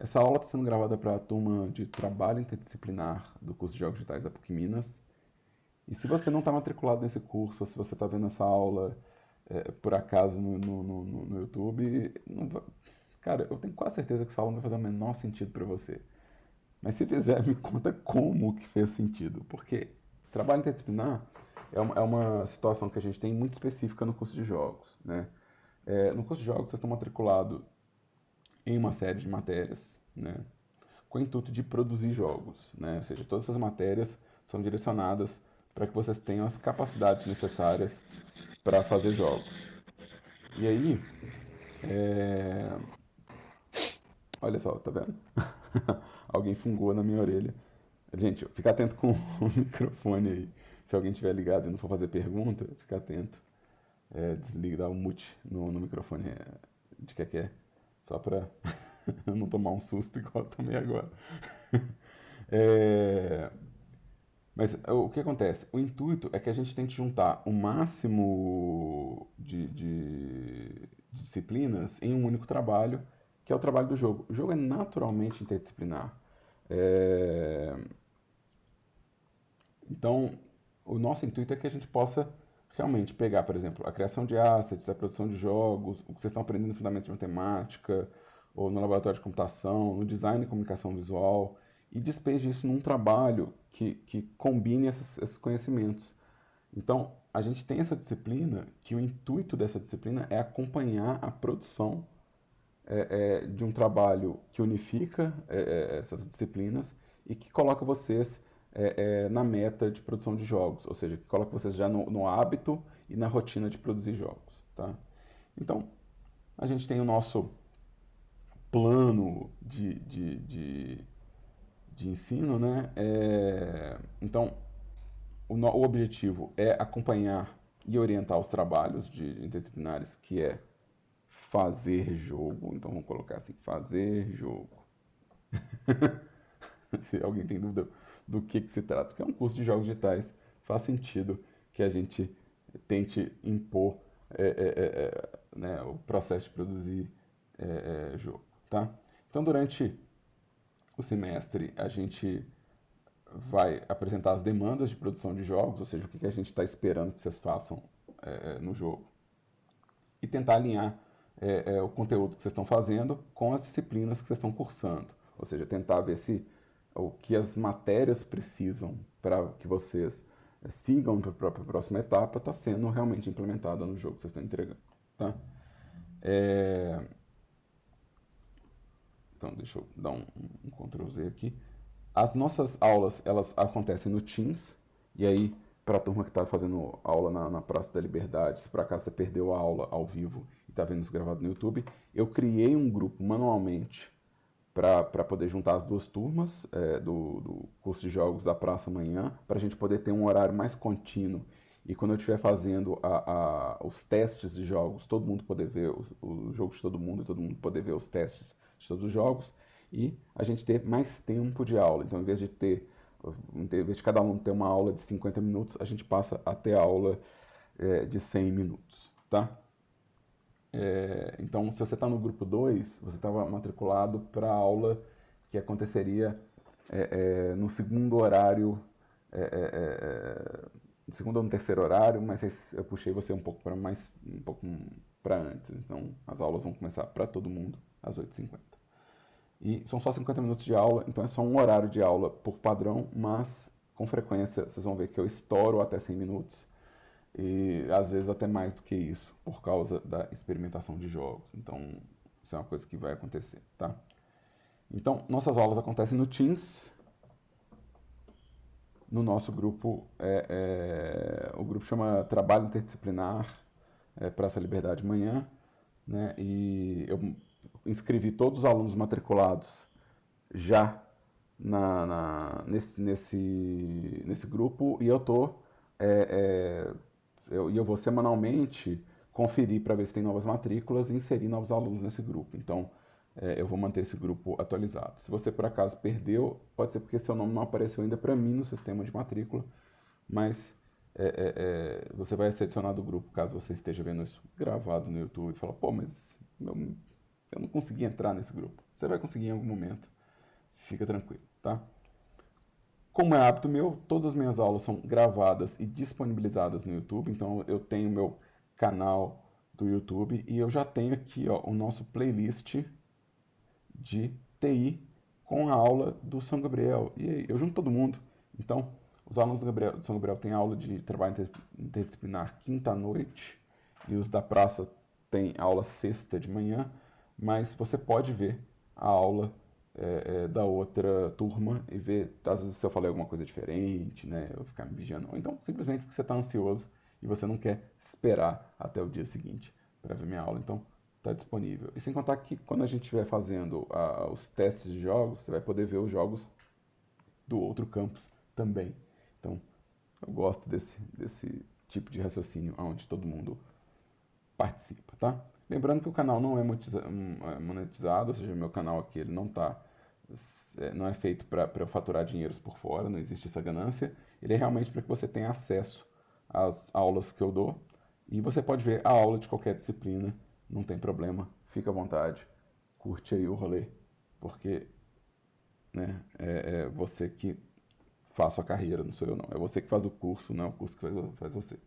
Essa aula está sendo gravada para a turma de trabalho interdisciplinar do curso de Jogos Digitais da PUC Minas. E se você não está matriculado nesse curso, ou se você está vendo essa aula por acaso no YouTube, não vai- cara, eu tenho quase certeza que essa aula não vai fazer o menor sentido para você. Mas se fizer, me conta como que fez sentido. Porque trabalho interdisciplinar é uma situação que a gente tem muito específica no curso de jogos, né? No curso de jogos, vocês estão matriculados em uma série de matérias, né, com o intuito de produzir jogos, né, ou seja, todas essas matérias são direcionadas para que vocês tenham as capacidades necessárias para fazer jogos. E aí, olha só, tá vendo? Alguém fungou na minha orelha. Gente, fica atento com o microfone aí. Se alguém tiver ligado e não for fazer pergunta, fica atento. Desliga, dá um mute no microfone de que é. Só pra não tomar um susto igual eu tomei agora. É, Mas o que acontece? O intuito é que a gente tente juntar o máximo de disciplinas em um único trabalho, que é o trabalho do jogo. O jogo é naturalmente interdisciplinar. É, Então, o nosso intuito é que a gente possa realmente pegar, por exemplo, a criação de assets, a produção de jogos, o que vocês estão aprendendo no Fundamentos de Matemática, ou no laboratório de computação, no design e comunicação visual, e despeje isso num trabalho que combine esses conhecimentos. Então, a gente tem essa disciplina, que o intuito dessa disciplina é acompanhar a produção de um trabalho que unifica essas disciplinas e que coloca vocês na meta de produção de jogos, ou seja, que coloca vocês já no hábito e na rotina de produzir jogos. Tá? Então, a gente tem o nosso plano de ensino, né? Então, o objetivo é acompanhar e orientar os trabalhos de interdisciplinares, que é fazer jogo. Então, vamos colocar assim: fazer jogo. Se alguém tem dúvida do que se trata, porque é um curso de jogos digitais, faz sentido que a gente tente impor né, o processo de produzir jogo. Tá? Então, durante o semestre, a gente vai apresentar as demandas de produção de jogos, ou seja, o que a gente está esperando que vocês façam no jogo, e tentar alinhar o conteúdo que vocês estão fazendo com as disciplinas que vocês estão cursando. Ou seja, tentar ver se o que as matérias precisam para que vocês sigam para a próxima etapa está sendo realmente implementada no jogo que vocês estão entregando. Tá? É, Então, deixa eu dar um Ctrl Z aqui. As nossas aulas, elas acontecem no Teams, e aí, para a turma que está fazendo aula na Praça da Liberdade, se por acaso você perdeu a aula ao vivo e está vendo isso gravado no YouTube, eu criei um grupo manualmente para poder juntar as duas turmas do curso de jogos da Praça amanhã, para a gente poder ter um horário mais contínuo. E quando eu estiver fazendo os testes de jogos, todo mundo poder ver o jogo de todo mundo e todo mundo poder ver os testes de todos os jogos. E a gente ter mais tempo de aula. Então, em vez de cada aluno ter uma aula de 50 minutos, a gente passa a ter aula de 100 minutos. Tá? Então, se você está no grupo 2, você estava matriculado para a aula que aconteceria no segundo horário, no segundo ou no terceiro horário, mas eu puxei você um pouco para antes. Então, as aulas vão começar para todo mundo às 8h50. E são só 50 minutos de aula, então é só um horário de aula por padrão, mas com frequência vocês vão ver que eu estouro até 100 minutos e às vezes até mais do que isso, por causa da experimentação de jogos. Então, isso é uma coisa que vai acontecer, tá? Então, nossas aulas acontecem no Teams. No nosso grupo, o grupo chama Trabalho Interdisciplinar para essa Liberdade Manhã, né? E eu inscrevi todos os alunos matriculados já nesse grupo e eu vou semanalmente conferir para ver se tem novas matrículas e inserir novos alunos nesse grupo. Então, eu vou manter esse grupo atualizado. Se você por acaso perdeu, pode ser porque seu nome não apareceu ainda para mim no sistema de matrícula, mas você vai ser adicionado ao grupo caso você esteja vendo isso gravado no YouTube e fala, pô, mas eu não consegui entrar nesse grupo. Você vai conseguir em algum momento. Fica tranquilo, tá? Como é hábito meu, todas as minhas aulas são gravadas e disponibilizadas no YouTube. Então eu tenho meu canal do YouTube e eu já tenho aqui, ó, o nosso playlist de TI com a aula do São Gabriel. E aí, eu junto todo mundo. Então, os alunos do São Gabriel têm aula de trabalho interdisciplinar quinta à noite e os da praça têm aula sexta de manhã, mas você pode ver a aula da outra turma e ver, às vezes, se eu falei alguma coisa diferente, né, eu ficar me vigiando, ou então simplesmente porque você está ansioso e você não quer esperar até o dia seguinte para ver minha aula. Então, está disponível. E sem contar que quando a gente estiver fazendo os testes de jogos, você vai poder ver os jogos do outro campus também. Então, eu gosto desse tipo de raciocínio onde todo mundo participa, tá? Lembrando que o canal não é monetizado, ou seja, meu canal aqui ele não é feito para eu faturar dinheiros por fora, não existe essa ganância. Ele é realmente para que você tenha acesso às aulas que eu dou e você pode ver a aula de qualquer disciplina, não tem problema, fica à vontade, curte aí o rolê, porque né, é você que faz a sua carreira, não sou eu não, é você que faz o curso, não é o curso que faz você.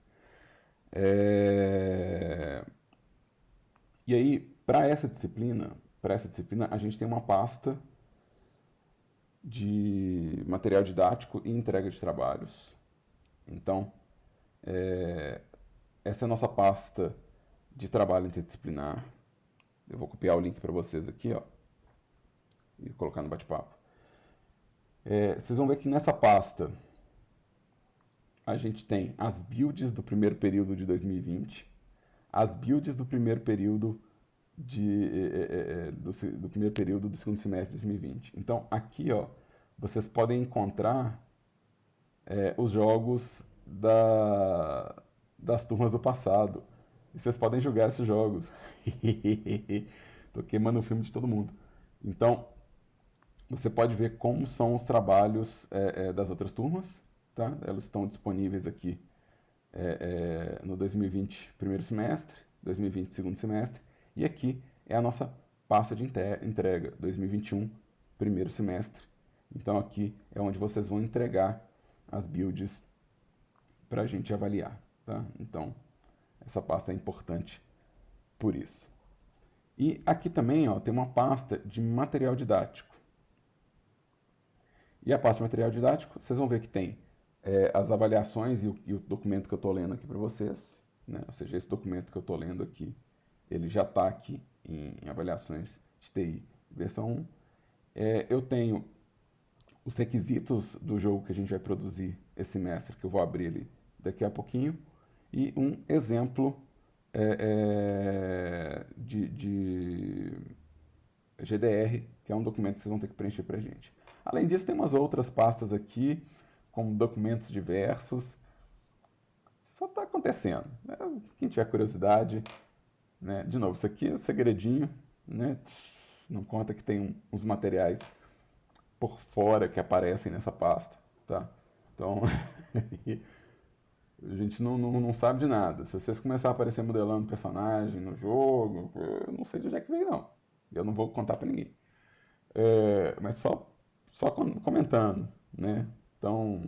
E aí, para essa disciplina, a gente tem uma pasta de material didático e entrega de trabalhos. Então, essa é a nossa pasta de trabalho interdisciplinar. Eu vou copiar o link para vocês aqui, ó, e colocar no bate-papo. Vocês vão ver que nessa pasta a gente tem as builds do primeiro período de 2020, as builds do primeiro período do primeiro período do segundo semestre de 2020. Então, aqui, ó, vocês podem encontrar os jogos das turmas do passado. E vocês podem jogar esses jogos. Tô queimando o filme de todo mundo. Então, você pode ver como são os trabalhos das outras turmas, tá? Elas estão disponíveis aqui no 2020 primeiro semestre, 2020 segundo semestre, e aqui é a nossa pasta de entrega, 2021 primeiro semestre. Então aqui é onde vocês vão entregar as builds para a gente avaliar, tá? Então essa pasta é importante por isso. E aqui também, ó, tem uma pasta de material didático. E a pasta de material didático, vocês vão ver que tem as avaliações e o documento que eu estou lendo aqui para vocês, né? Ou seja, esse documento que eu estou lendo aqui, ele já está aqui em avaliações de TI versão 1. Eu tenho os requisitos do jogo que a gente vai produzir esse semestre, que eu vou abrir ele daqui a pouquinho, e um exemplo de GDR, que é um documento que vocês vão ter que preencher para a gente. Além disso, tem umas outras pastas aqui, como documentos diversos. Só está acontecendo, né? Quem tiver curiosidade, né? De novo, isso aqui é segredinho, né? Não conta que tem uns materiais por fora que aparecem nessa pasta, tá? Então, a gente não sabe de nada. Se vocês começarem a aparecer modelando personagem no jogo, eu não sei de onde é que veio, não. Eu não vou contar pra ninguém. Mas só comentando, né? Então,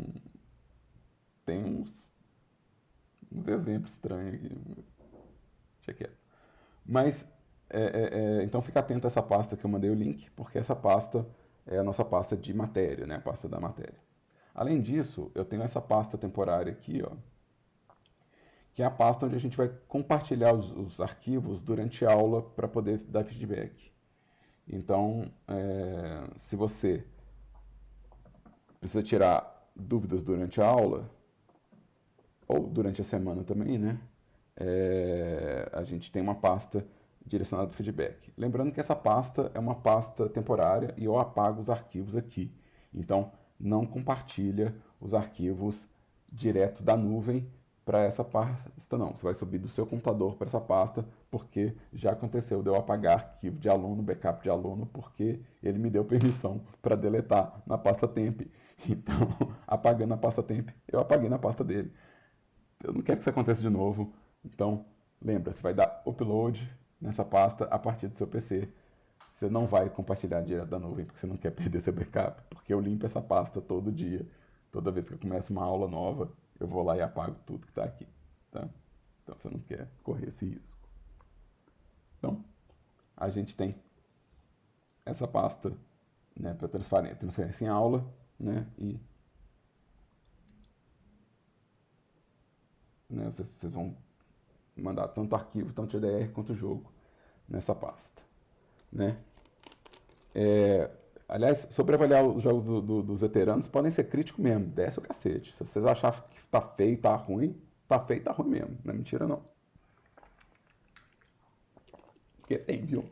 tem uns exemplos estranhos aqui. Deixa quieto. Mas, então fica atento a essa pasta que eu mandei o link, porque essa pasta é a nossa pasta de matéria, né? A pasta da matéria. Além disso, eu tenho essa pasta temporária aqui, ó, que é a pasta onde a gente vai compartilhar os arquivos durante a aula para poder dar feedback. Então, se você precisa tirar dúvidas durante a aula, ou durante a semana também, né? A gente tem uma pasta direcionada para feedback. Lembrando que essa pasta é uma pasta temporária e eu apago os arquivos aqui. Então, não compartilha os arquivos direto da nuvem para essa pasta, não. Você vai subir do seu computador para essa pasta, porque já aconteceu de eu apagar arquivo de aluno, backup de aluno, porque ele me deu permissão para deletar na pasta temp. Então, apagando a pasta temp, eu apaguei na pasta dele. Eu não quero que isso aconteça de novo. Então, lembra, você vai dar upload nessa pasta a partir do seu PC você não vai compartilhar direto da nuvem porque você não quer perder seu backup, porque eu limpo essa pasta todo dia. Toda vez que eu começo uma aula nova, eu vou lá e apago tudo que está aqui, tá? Então você não quer correr esse risco. Então, a gente tem essa pasta, né, para transferência em aula, né, e né, vocês vão mandar tanto arquivo, tanto GDR quanto jogo nessa pasta, né? Aliás, sobre avaliar os jogos dos veteranos, podem ser críticos mesmo, desce o cacete. Se vocês acharem que tá feio, tá feio, tá ruim mesmo, não é mentira não. Porque tem, viu?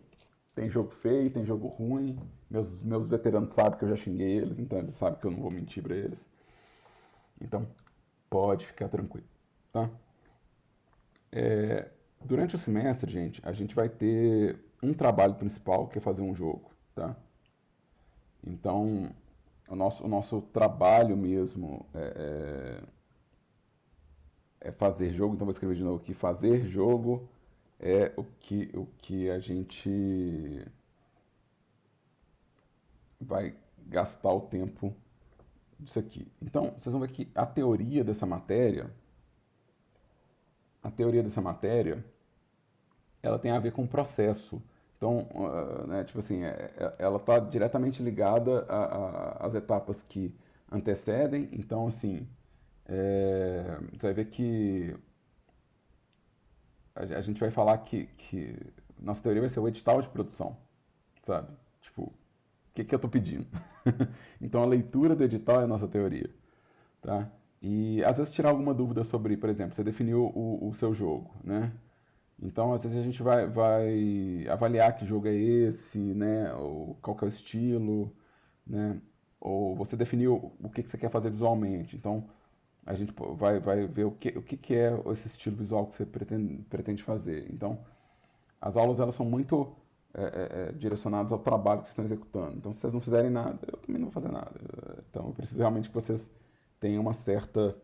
Tem jogo feio, tem jogo ruim. Meus veteranos sabem que eu já xinguei eles, então eles sabem que eu não vou mentir pra eles. Então, pode ficar tranquilo, tá? Durante o semestre, gente, a gente vai ter um trabalho principal, que é fazer um jogo, tá? Então, o nosso trabalho mesmo é fazer jogo. Então, vou escrever de novo aqui. Fazer jogo é o que a gente vai gastar o tempo disso aqui. Então, vocês vão ver que a teoria dessa matéria, ela tem a ver com o processo. Então, né, tipo assim, ela está diretamente ligada às etapas que antecedem. Então, assim, você vai ver que a gente vai falar que nossa teoria vai ser o edital de produção, sabe? Tipo, o que eu estou pedindo? Então, a leitura do edital é a nossa teoria, tá? E às vezes tirar alguma dúvida sobre, por exemplo, você definiu o seu jogo, né? Então, às vezes a gente vai avaliar que jogo é esse, né? Ou qual que é o estilo, né? Ou você definiu o que você quer fazer visualmente. Então, a gente vai ver o que é esse estilo visual que você pretende fazer. Então, as aulas elas são muito direcionadas ao trabalho que vocês estão executando. Então, se vocês não fizerem nada, eu também não vou fazer nada. Então, eu preciso realmente que vocês tenham uma certa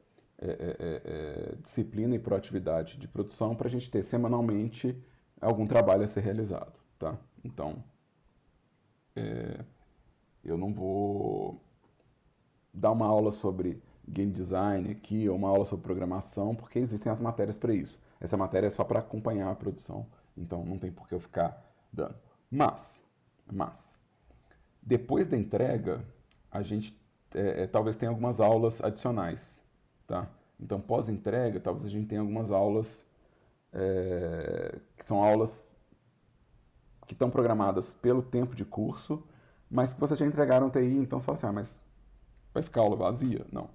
disciplina e proatividade de produção para a gente ter semanalmente algum trabalho a ser realizado, tá? Então, eu não vou dar uma aula sobre game design aqui ou uma aula sobre programação, porque existem as matérias para isso. Essa matéria é só para acompanhar a produção, então não tem por que eu ficar dando. Mas depois da entrega, a gente talvez tenha algumas aulas adicionais, tá? Então, pós-entrega, talvez a gente tenha algumas aulas que são aulas que estão programadas pelo tempo de curso, mas que vocês já entregaram TI, então você fala assim, mas vai ficar aula vazia? Não.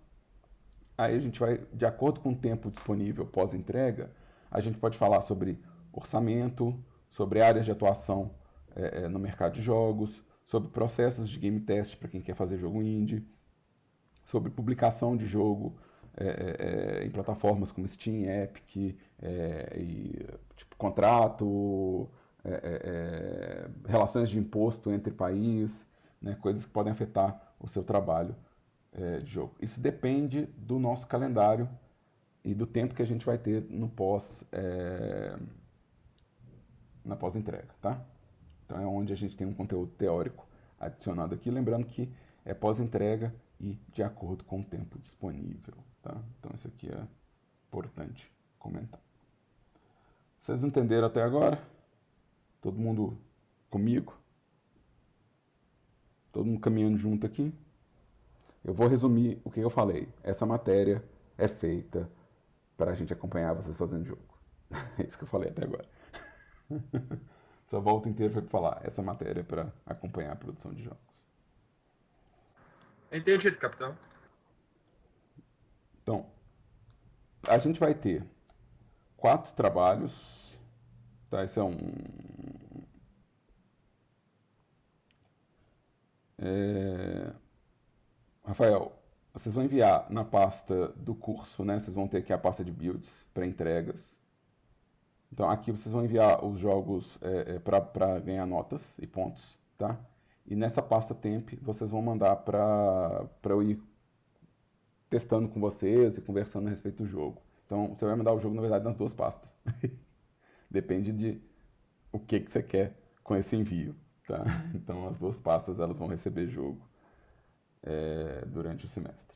Aí a gente vai, de acordo com o tempo disponível pós-entrega, a gente pode falar sobre orçamento, sobre áreas de atuação no mercado de jogos, sobre processos de game test para quem quer fazer jogo indie, sobre publicação de jogo em plataformas como Steam, Epic, tipo, contrato, relações de imposto entre países, né, coisas que podem afetar o seu trabalho de jogo. Isso depende do nosso calendário e do tempo que a gente vai ter na pós-entrega, tá? Então é onde a gente tem um conteúdo teórico adicionado aqui, lembrando que é pós-entrega e de acordo com o tempo disponível, tá? Então isso aqui é importante comentar. Vocês entenderam até agora? Todo mundo comigo? Todo mundo caminhando junto aqui? Eu vou resumir o que eu falei. Essa matéria é feita para a gente acompanhar vocês fazendo jogo. É isso que eu falei até agora. Essa volta inteira foi para falar. Essa matéria é para acompanhar a produção de jogos. Entendido, capitão. Então, a gente vai ter 4 trabalhos. Tá? Esse é um. Rafael, vocês vão enviar na pasta do curso, né? Vocês vão ter aqui a pasta de builds para entregas. Então aqui vocês vão enviar os jogos para ganhar notas e pontos, tá? E nessa pasta temp vocês vão mandar para eu ir testando com vocês e conversando a respeito do jogo. Então você vai mandar o jogo, na verdade, nas 2 pastas. Depende de o que você quer com esse envio, tá? Então as duas pastas elas vão receber jogo durante o semestre.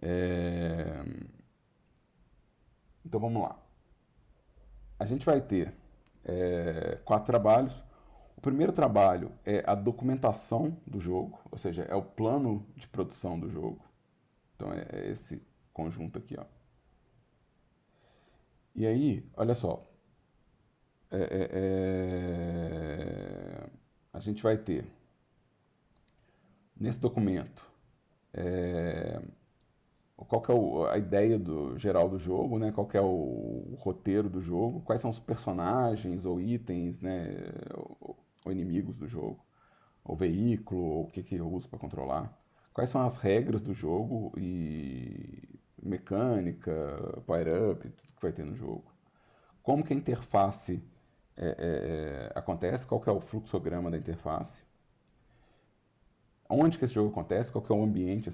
É, Então vamos lá. A gente vai ter 4 trabalhos. O primeiro trabalho é a documentação do jogo, ou seja, é o plano de produção do jogo. Então é esse conjunto aqui, ó. E aí, olha só, é, é, a gente vai ter nesse documento qual que é a ideia geral do jogo, né? Qual que é o roteiro do jogo, quais são os personagens ou itens, né? Ou inimigos do jogo, ou veículo, ou o que que eu uso para controlar. Quais são as regras do jogo e mecânica, power-up, tudo que vai ter no jogo. Como que a interface acontece, qual que é o fluxograma da interface, onde que esse jogo acontece, qual que é o ambiente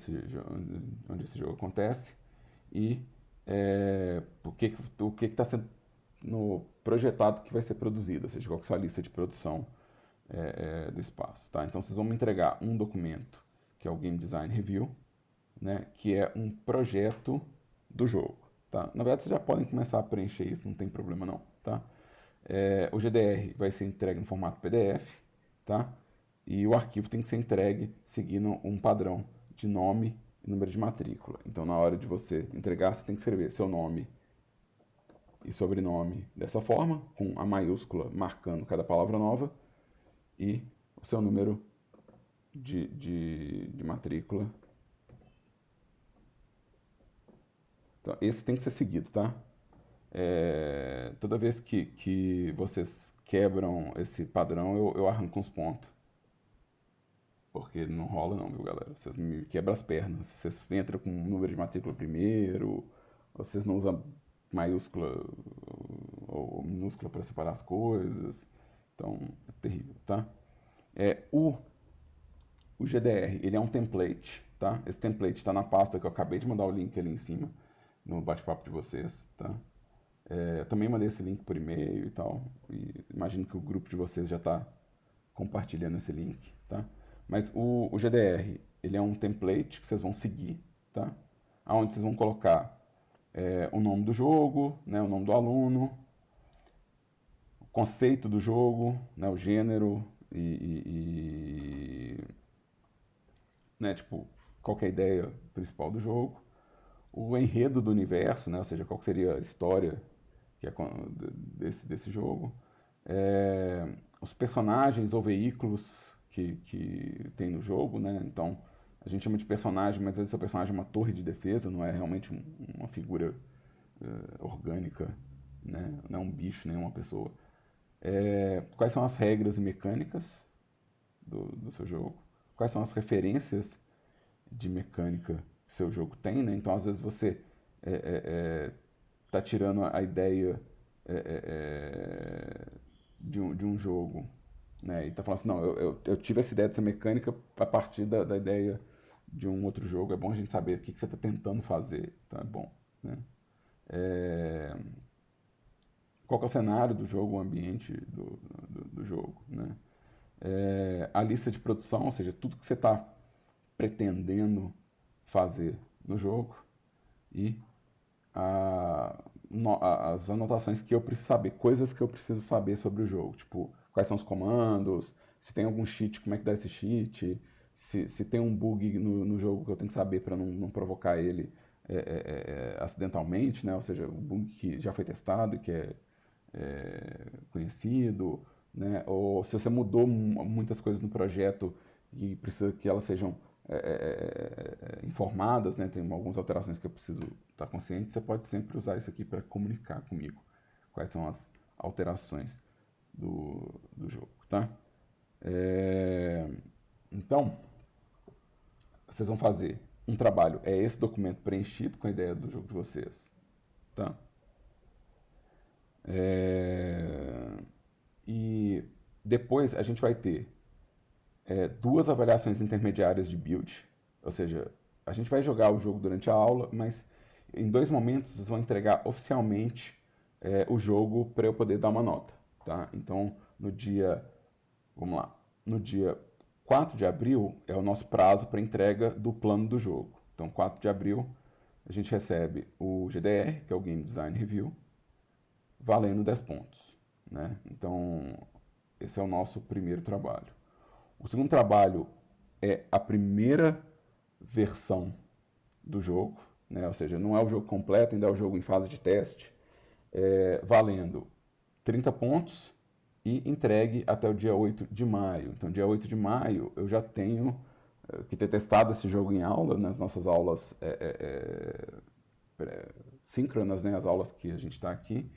onde esse jogo acontece e o que está sendo no projetado que vai ser produzido, ou seja, qual que é a lista de produção do espaço. Tá? Então vocês vão me entregar um documento que é o Game Design Review, né, que é um projeto do jogo. Tá? Na verdade, vocês já podem começar a preencher isso, não tem problema não. Tá? O GDR vai ser entregue no formato PDF, tá? E o arquivo tem que ser entregue seguindo um padrão de nome e número de matrícula. Então, na hora de você entregar, você tem que escrever seu nome e sobrenome dessa forma, com a maiúscula marcando cada palavra nova, e o seu número de matrícula. Então, esse tem que ser seguido, tá? Toda vez que vocês quebram esse padrão, eu arranco uns pontos. Porque não rola não, viu, galera? Vocês me quebram as pernas. Vocês entram com o número de matrícula primeiro, vocês não usam maiúscula ou minúscula para separar as coisas. Então, é terrível, tá? O GDR, ele é um template, tá? Esse template está na pasta que eu acabei de mandar o link ali em cima, no bate-papo de vocês, tá? Eu também mandei esse link por e-mail e tal, e imagino que o grupo de vocês já está compartilhando esse link, tá? Mas o GDR, ele é um template que vocês vão seguir, tá? Onde vocês vão colocar o nome do jogo, né, o nome do aluno, o conceito do jogo, né, o gênero né, tipo, qual que é a ideia principal do jogo, o enredo do universo, né, ou seja, qual seria a história que é desse jogo, os personagens ou veículos que tem no jogo, né? Então, a gente chama de personagem, mas às vezes o personagem é uma torre de defesa, não é realmente uma figura orgânica, né? Não é um bicho, nem uma pessoa. Quais são as regras e mecânicas do seu jogo? Quais são as referências de mecânica que seu jogo tem, né? Então, às vezes você tá tirando a ideia de um jogo, né? E tá falando assim, não, eu tive essa ideia dessa mecânica a partir da ideia de um outro jogo. É bom a gente saber o que você está tentando fazer, então é bom, né? É, Qual que é o cenário do jogo, o ambiente do jogo, né? A lista de produção, ou seja, tudo que você está pretendendo fazer no jogo e as anotações que eu preciso saber, coisas que eu preciso saber sobre o jogo, tipo, quais são os comandos, se tem algum cheat, como é que dá esse cheat, se tem um bug no jogo que eu tenho que saber para não provocar ele acidentalmente, né? Ou seja, um bug que já foi testado e que conhecido, né? Ou se você mudou muitas coisas no projeto e precisa que elas sejam informadas, né? Tem algumas alterações que eu preciso estar consciente, você pode sempre usar isso aqui para comunicar comigo quais são as alterações do jogo, tá? Então, vocês vão fazer um trabalho, é esse documento preenchido com a ideia do jogo de vocês, tá? E depois a gente vai ter 2 avaliações intermediárias de build, ou seja, a gente vai jogar o jogo durante a aula, mas em 2 momentos vocês vão entregar oficialmente o jogo para eu poder dar uma nota, tá? Então, vamos lá, no dia 4 de abril é o nosso prazo para entrega do plano do jogo. Então, 4 de abril a gente recebe o GDR, que é o Game Design Review, valendo 10 pontos, né? Então, esse é o nosso primeiro trabalho. O segundo trabalho é a primeira versão do jogo, né? Ou seja, não é o jogo completo, ainda é o jogo em fase de teste, valendo 30 pontos e entregue até o dia 8 de maio. Então, dia 8 de maio eu já tenho que ter testado esse jogo em aula, nas nossas aulas síncronas, né? As aulas que a gente está aqui.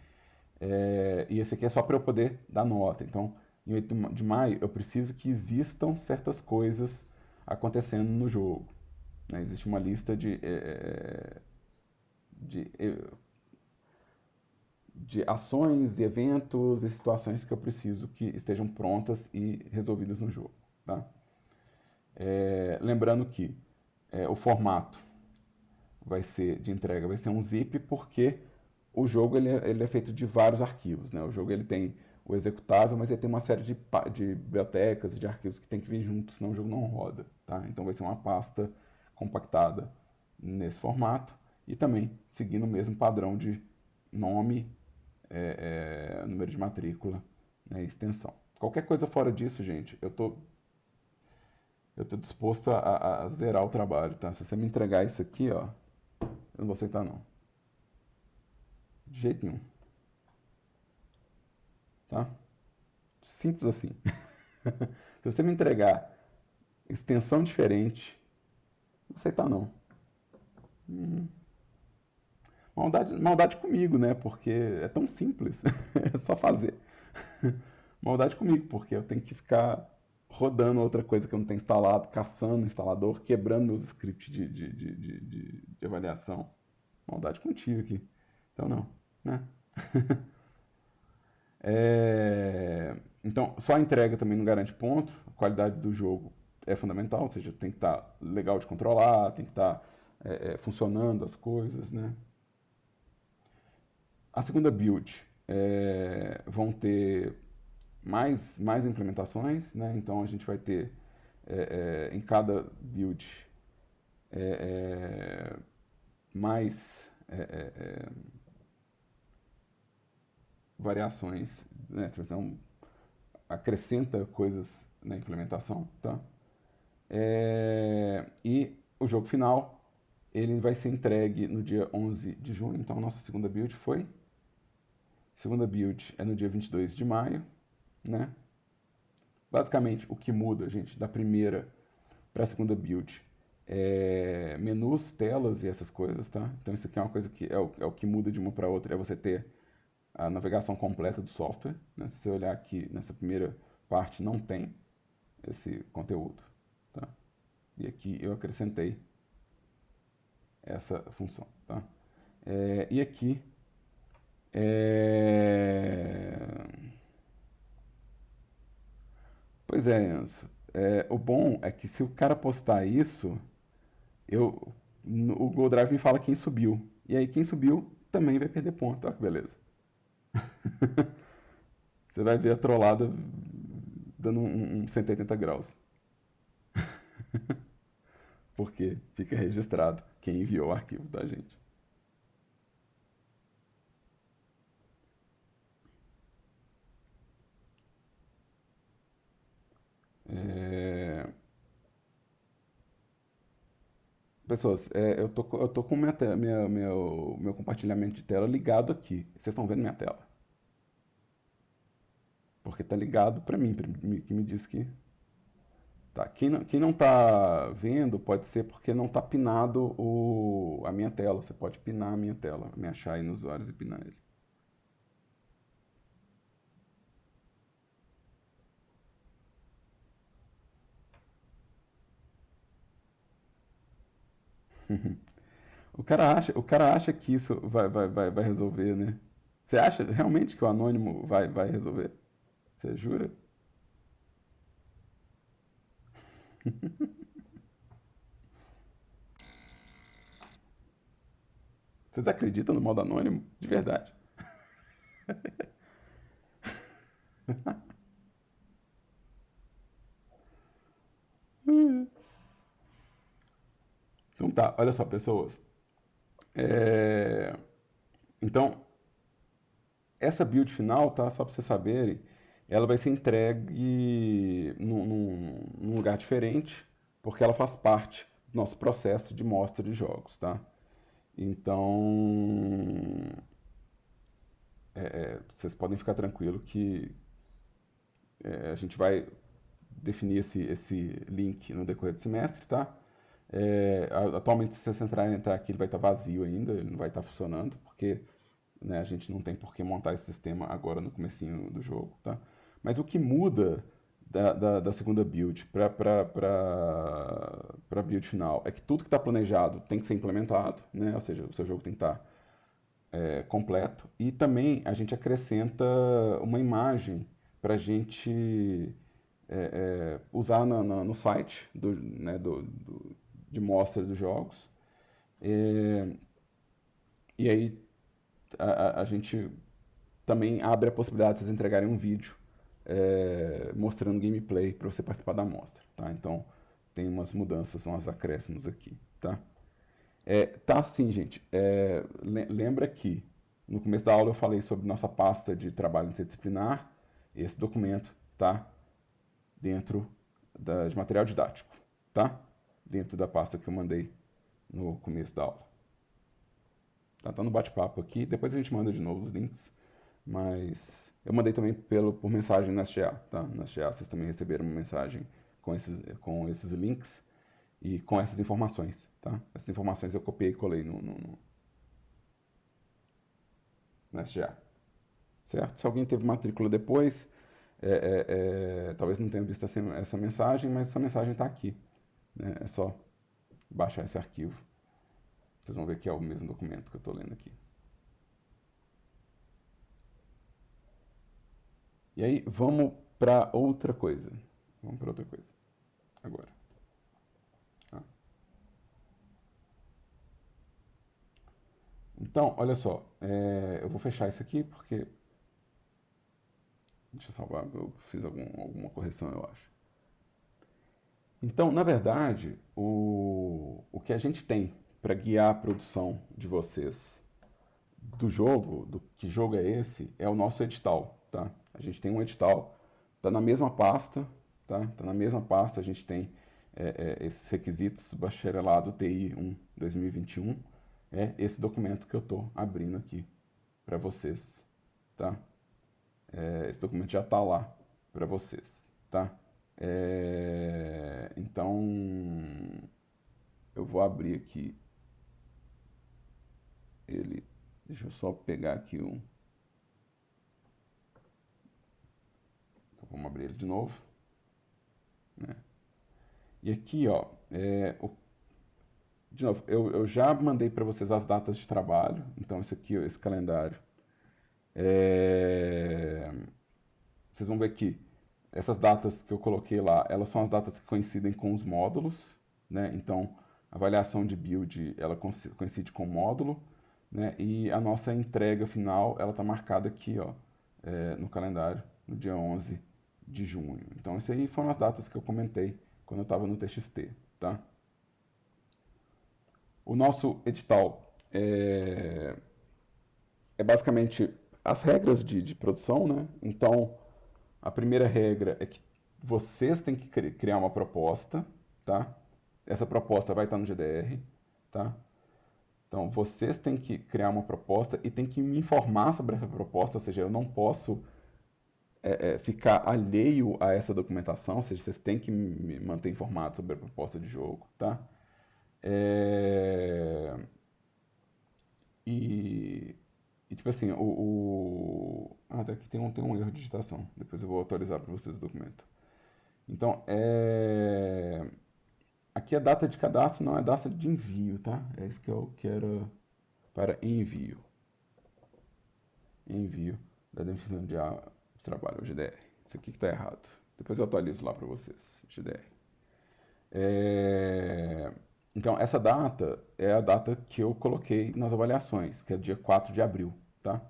E esse aqui é só para eu poder dar nota. Então, em 8 de maio, eu preciso que existam certas coisas acontecendo no jogo, né? Existe uma lista de, de ações, eventos e situações que eu preciso que estejam prontas e resolvidas no jogo, tá? Lembrando que o formato de entrega vai ser um zip, porque o jogo ele é feito de vários arquivos, né? O jogo ele tem o executável, mas ele tem uma série de bibliotecas e de arquivos que tem que vir juntos, senão o jogo não roda, tá? Então vai ser uma pasta compactada nesse formato e também seguindo o mesmo padrão de nome, número de matrícula, né, e extensão. Qualquer coisa fora disso, gente, eu tô disposto a zerar o trabalho, tá? Se você me entregar isso aqui, ó, eu não vou aceitar não. De jeito nenhum, tá? Simples assim. Se você me entregar extensão diferente, não vou aceitar não. Maldade comigo, né? Porque é tão simples. É só fazer. Maldade comigo, porque eu tenho que ficar rodando outra coisa que eu não tenho instalado, caçando instalador, quebrando meus scripts de avaliação. Maldade contigo aqui. Então não, né? Então, só a entrega também não garante ponto. A qualidade do jogo é fundamental, ou seja, tem que estar legal de controlar, tem que estar funcionando as coisas, né? A segunda build vão ter mais implementações, né? Então a gente vai ter em cada build mais variações, né? Então, acrescenta coisas na implementação, tá? E o jogo final ele vai ser entregue no dia 11 de junho, então a nossa segunda build foi. Segunda build é no dia 22 de maio, né? Basicamente, o que muda, gente, da primeira para a segunda build menus, telas e essas coisas, tá? Então isso aqui é uma coisa que é o que muda de uma para outra, é você ter a navegação completa do software, né? Se você olhar aqui nessa primeira parte, não tem esse conteúdo, tá? E aqui eu acrescentei essa função, tá? E aqui pois é, Enzo. O bom é que se o cara postar isso, eu, o Google Drive me fala quem subiu. E aí quem subiu também vai perder ponto. Olha que beleza. Você vai ver a trollada dando um 180 graus. Porque fica registrado quem enviou o arquivo, tá, gente? É, Pessoas, eu tô com meu compartilhamento de tela ligado aqui. Vocês estão vendo minha tela? Porque tá ligado que me diz que tá. Quem não tá vendo pode ser porque não tá pinado a minha tela. Você pode pinar a minha tela, me achar aí nos usuários e pinar ele. O cara acha que isso vai resolver, né? Você acha realmente que o anônimo vai resolver? Você jura? Vocês acreditam no modo anônimo? De verdade? Então tá, olha só, pessoas. É, Então, essa build final, tá? Só para vocês saberem, ela vai ser entregue num lugar diferente, porque ela faz parte do nosso processo de mostra de jogos, tá? Então, vocês podem ficar tranquilo que a gente vai definir esse link no decorrer do semestre, tá? Atualmente, se vocês entrar aqui, ele vai estar vazio ainda, ele não vai estar funcionando, porque né, a gente não tem por que montar esse sistema agora no comecinho do jogo, tá? Mas o que muda da segunda build para a build final é que tudo que está planejado tem que ser implementado, né? Ou seja, o seu jogo tem que estar completo. E também a gente acrescenta uma imagem para a gente usar no site né, de mostra dos jogos. E aí a gente também abre a possibilidade de vocês entregarem um vídeo mostrando gameplay para você participar da amostra, tá? Então tem umas mudanças, uns acréscimos aqui, tá? Tá assim, gente. Lembra que no começo da aula eu falei sobre nossa pasta de trabalho interdisciplinar. Esse documento tá dentro de material didático, tá? Dentro da pasta que eu mandei no começo da aula. Tá no bate-papo aqui. Depois a gente manda de novo os links. Mas eu mandei também por mensagem no SGA, tá? No SGA vocês também receberam uma mensagem com esses links e com essas informações, tá? Essas informações eu copiei e colei no SGA, certo? Se alguém teve matrícula depois, talvez não tenha visto essa mensagem, mas essa mensagem está aqui, né? É só baixar esse arquivo. Vocês vão ver que é o mesmo documento que eu estou lendo aqui. E aí, vamos para outra coisa. Vamos para outra coisa. Agora. Tá? Então, olha só. Eu vou fechar isso aqui porque... Deixa eu salvar. Eu fiz alguma correção, eu acho. Então, na verdade, o que a gente tem para guiar a produção de vocês do jogo, do que jogo é esse, é o nosso edital, tá? A gente tem um edital, tá na mesma pasta, tá? Tá na mesma pasta, a gente tem esses requisitos bacharelado TI 1 2021, é esse documento que eu tô abrindo aqui para vocês, tá? Esse documento já tá lá para vocês, tá? Então, eu vou abrir aqui ele. Deixa eu só pegar aqui um. Então, vamos abrir ele de novo. Né? E aqui, ó, de novo, eu já mandei para vocês as datas de trabalho. Então, esse aqui, esse calendário. Vocês vão ver que essas datas que eu coloquei lá, elas são as datas que coincidem com os módulos, né? Então, a avaliação de build, ela coincide com o módulo, né? E a nossa entrega final, ela está marcada aqui, ó, no calendário, no dia 11 de junho. Então, isso aí foram as datas que eu comentei quando eu estava no TXT, tá? O nosso edital é basicamente as regras de produção, né? Então, a primeira regra é que vocês têm que criar uma proposta, tá? Essa proposta vai estar no GDR, tá? Então, vocês têm que criar uma proposta e têm que me informar sobre essa proposta, ou seja, eu não posso ficar alheio a essa documentação, ou seja, vocês têm que me manter informado sobre a proposta de jogo, tá? E tipo assim, aqui tem um erro de digitação. Depois eu vou atualizar para vocês o documento. Então, aqui a data de cadastro não é data de envio, tá? É isso que eu quero para envio. Envio da definição de trabalho, o GDR. Isso aqui que está errado. Depois eu atualizo lá para vocês, GDR. Então, essa data é a data que eu coloquei nas avaliações, que é dia 4 de abril, tá?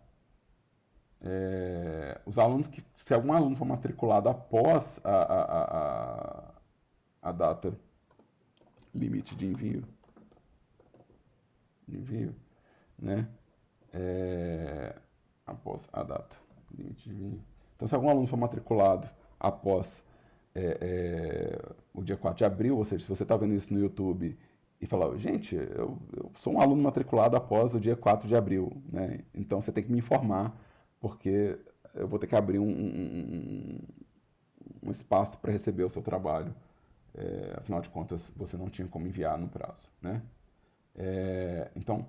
Os alunos que, se algum aluno for matriculado após a data limite de envio, né? Após a data limite de envio. Então, se algum aluno for matriculado após o dia 4 de abril, ou seja, se você está vendo isso no YouTube e falar, gente, eu sou um aluno matriculado após o dia 4 de abril, né? Então você tem que me informar, porque eu vou ter que abrir um espaço para receber o seu trabalho. Afinal de contas, você não tinha como enviar no prazo, né? Então,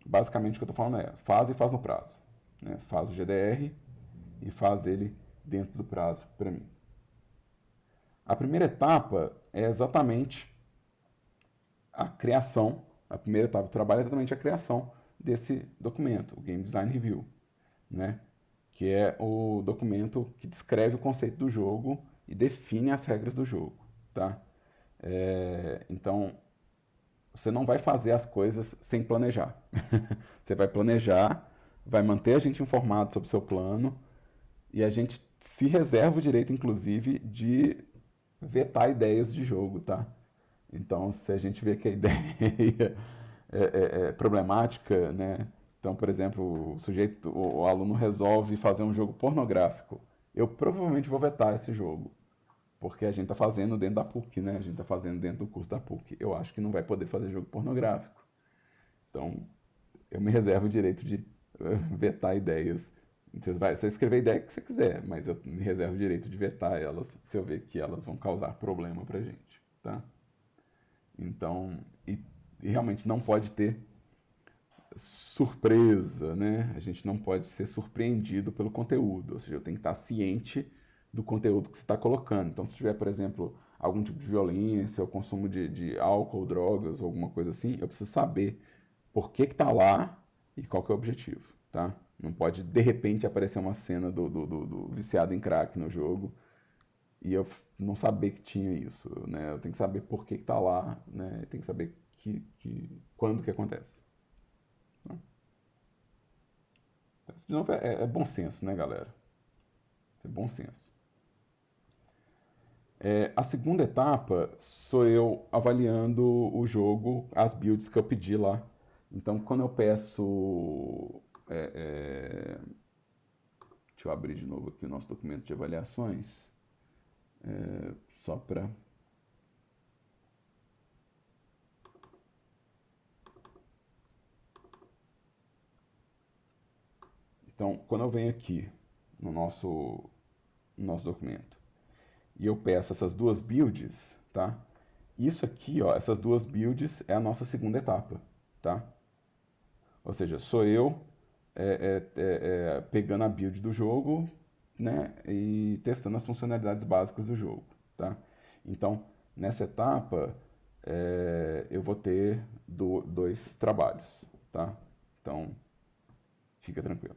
basicamente o que eu estou falando é, faz e faz no prazo, né? Faz o GDR e faz ele dentro do prazo para mim. A primeira etapa é exatamente a criação, a primeira etapa do trabalho é exatamente a criação desse documento, o Game Design Review, né? Que é o documento que descreve o conceito do jogo e define as regras do jogo, tá? Então, você não vai fazer as coisas sem planejar. Você vai planejar, vai manter a gente informado sobre o seu plano e a gente se reserva o direito, inclusive, de vetar ideias de jogo, tá? Então, se a gente vê que a ideia é problemática, né? Então, por exemplo, o aluno resolve fazer um jogo pornográfico. Eu provavelmente vou vetar esse jogo, porque a gente está fazendo dentro da PUC, né? A gente está fazendo dentro do curso da PUC. Eu acho que não vai poder fazer jogo pornográfico. Então, eu me reservo o direito de vetar ideias. Você escrever a ideia que você quiser, mas eu me reservo o direito de vetar elas se eu ver que elas vão causar problema pra gente, tá? Então, e realmente não pode ter surpresa, né? A gente não pode ser surpreendido pelo conteúdo, ou seja, eu tenho que estar ciente do conteúdo que você está colocando. Então, se tiver, por exemplo, algum tipo de violência, ou consumo de álcool, drogas, ou alguma coisa assim, eu preciso saber por que está lá e qual que é o objetivo, tá? Não pode, de repente, aparecer uma cena do viciado em crack no jogo e eu não saber que tinha isso, né? Eu tenho que saber por que está lá, né? Eu tenho que saber quando que acontece. Tá? Isso, de novo, é bom senso, né, galera? É bom senso. A segunda etapa sou eu avaliando o jogo, as builds que eu pedi lá. Então, quando eu peço. Deixa eu abrir de novo aqui o nosso documento de avaliações. Só para. Então, quando eu venho aqui no nosso documento e eu peço essas duas builds, tá? Isso aqui, ó, essas duas builds é a nossa segunda etapa, tá? Ou seja, sou eu pegando a build do jogo, né, e testando as funcionalidades básicas do jogo, tá? Então, nessa etapa, eu vou ter dois trabalhos, tá? Então, fica tranquilo.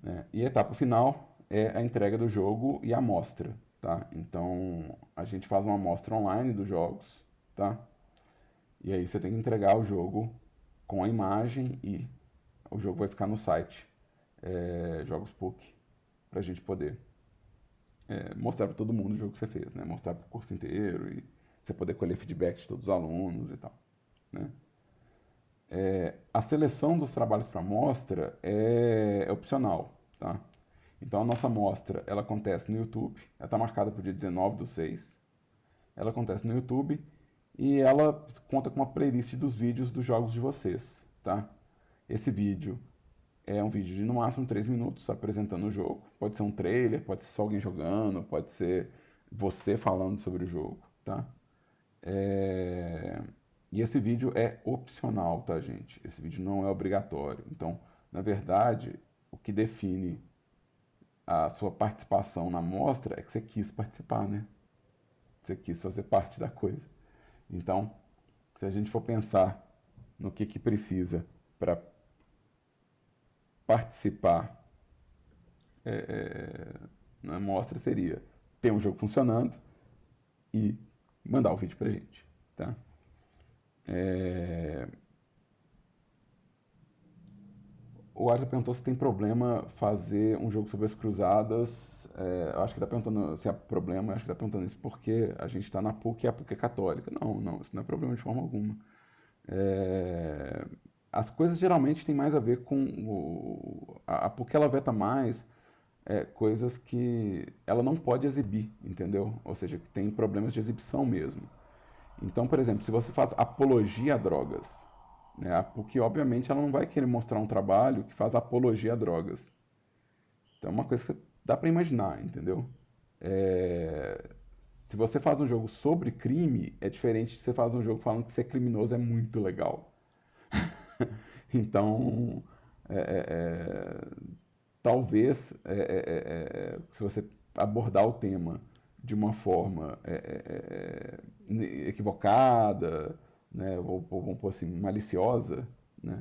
Né? E a etapa final é a entrega do jogo e a amostra, tá? Então, a gente faz uma amostra online dos jogos, tá? E aí você tem que entregar o jogo com a imagem e o jogo vai ficar no site Jogos PUC para a gente poder mostrar para todo mundo o jogo que você fez, né? Mostrar para o curso inteiro e você poder colher feedback de todos os alunos e tal, né? A seleção dos trabalhos para amostra é opcional, tá? Então a nossa amostra ela acontece no YouTube, ela está marcada para o dia 19/6. Ela acontece no YouTube e ela conta com uma playlist dos vídeos dos jogos de vocês, tá? Esse vídeo é um vídeo de no máximo 3 minutos apresentando o jogo. Pode ser um trailer, pode ser só alguém jogando, pode ser você falando sobre o jogo, tá? E esse vídeo é opcional, tá, gente? Esse vídeo não é obrigatório. Então, na verdade, o que define a sua participação na mostra é que você quis participar, né? Você quis fazer parte da coisa. Então, se a gente for pensar no que precisa para participar na mostra, seria ter um jogo funcionando e mandar o vídeo pra gente, tá? É, O Arthur perguntou se tem problema fazer um jogo sobre as cruzadas. Eu acho que tá perguntando se é problema, acho que tá perguntando isso porque a gente está na PUC e a PUC é católica. Não, não, isso não é problema de forma alguma. É, As coisas geralmente têm mais a ver com a PUC ela veta mais coisas que ela não pode exibir, entendeu? Ou seja, que tem problemas de exibição mesmo. Então, por exemplo, se você faz apologia a drogas, né, a PUC, obviamente, ela não vai querer mostrar um trabalho que faz apologia a drogas. Então, é uma coisa que dá para imaginar, entendeu? É, Se você faz um jogo sobre crime, é diferente de você faz um jogo falando que ser criminoso é muito legal. Então, é, é, é, talvez, se você abordar o tema de uma forma equivocada, né, ou vamos pôr assim, maliciosa, né,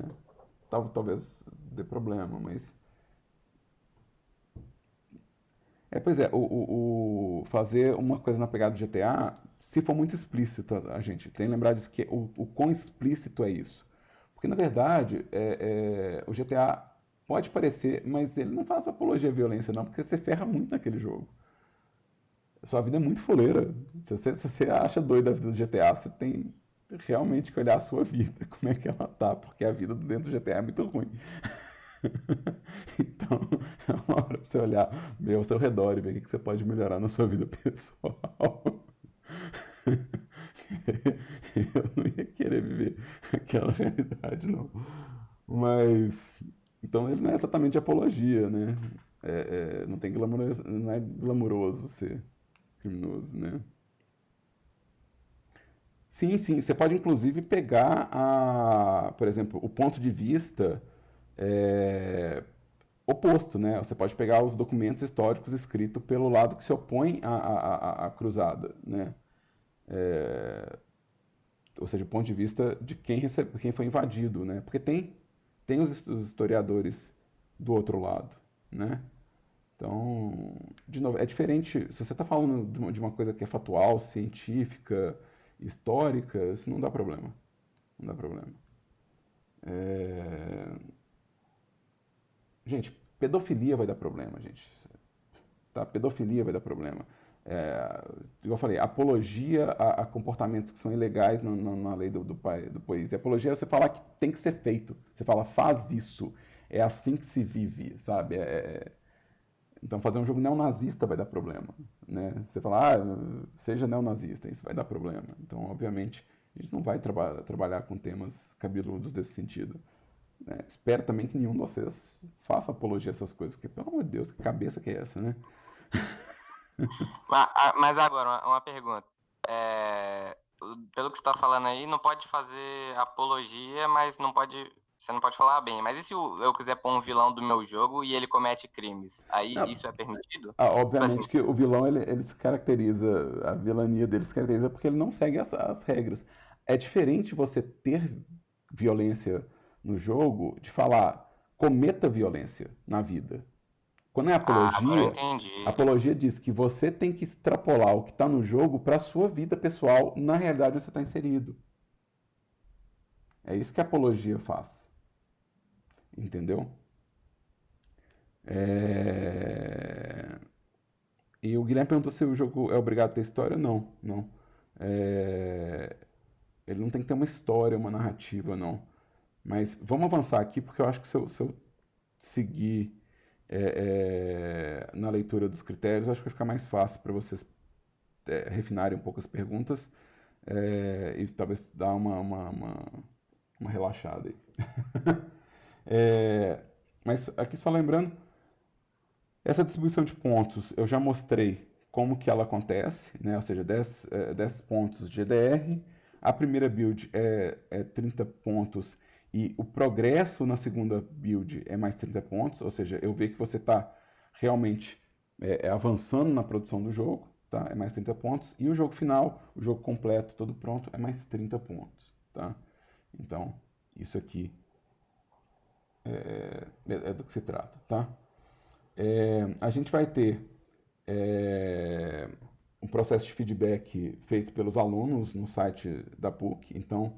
talvez dê problema, mas... Pois é, fazer uma coisa na pegada do GTA, se for muito explícito, a gente tem que lembrar disso, que o quão explícito é isso. Porque, na verdade, o GTA pode parecer, mas ele não faz apologia à violência, não, porque você ferra muito naquele jogo. Sua vida é muito fuleira. Se você acha doido a vida do GTA, você tem realmente que olhar a sua vida, como é que ela tá, porque a vida dentro do GTA é muito ruim. Então, é uma hora pra você olhar meio ao seu redor e ver o que você pode melhorar na sua vida pessoal. Eu não ia querer viver aquela realidade, não. Mas, então ele não é exatamente apologia, né? Não tem glamouroso, não é glamouroso ser criminoso, né? Sim, sim. Você pode inclusive pegar por exemplo, o ponto de vista é, oposto, né? Você pode pegar os documentos históricos escritos pelo lado que se opõe à cruzada, né? É, ou seja, o ponto de vista de quem foi invadido, né? Porque tem os historiadores do outro lado, né? Então, de novo, é diferente. Se você está falando de uma coisa que é factual, científica, histórica, isso não dá problema. Não dá problema. É, Gente, pedofilia vai dar problema, gente. Tá? Pedofilia vai dar problema. Igual eu falei, apologia a comportamentos que são ilegais na lei do país. E apologia é você falar que tem que ser feito. Você fala, faz isso. É assim que se vive, sabe? Então fazer um jogo neonazista vai dar problema, né? Você fala, seja neonazista, isso vai dar problema. Então, obviamente, a gente não vai trabalhar com temas cabeludos desse sentido, né? Espero também que nenhum de vocês faça apologia a essas coisas, porque, pelo amor de Deus, que cabeça que é essa, né? Mas agora, uma pergunta. Pelo que você está falando aí, não pode fazer apologia, mas não pode. Você não pode falar bem. Mas e se eu quiser pôr um vilão do meu jogo e ele comete crimes? Aí Não, isso é permitido? Tipo assim, obviamente que o vilão, ele se caracteriza, a vilania dele se caracteriza porque ele não segue as regras. É diferente você ter violência no jogo de falar, cometa violência na vida. Quando é agora eu apologia, entendi. apologia diz que você tem que extrapolar o que está no jogo para a sua vida pessoal, na realidade onde você está inserido. É isso que a apologia faz. Entendeu? É... E o Guilherme perguntou se o jogo é obrigado a ter história. Não, não. É, Ele não tem que ter uma história, uma narrativa, não. Mas vamos avançar aqui, porque eu acho que se eu seguir na leitura dos critérios, acho que vai ficar mais fácil para vocês refinarem um pouco as perguntas e talvez dar uma relaxada aí. É, mas aqui só lembrando, essa distribuição de pontos eu já mostrei como que ela acontece, né? Ou seja, 10 pontos de EDR. A primeira build é 30 pontos e o progresso na segunda build é mais 30 pontos, ou seja, eu vejo que você está realmente avançando na produção do jogo, tá? É mais 30 pontos. E o jogo final, o jogo completo, todo pronto, é mais 30 pontos, tá? Então, isso aqui é do que se trata, tá? A gente vai ter é, um processo de feedback feito pelos alunos no site da PUC. Então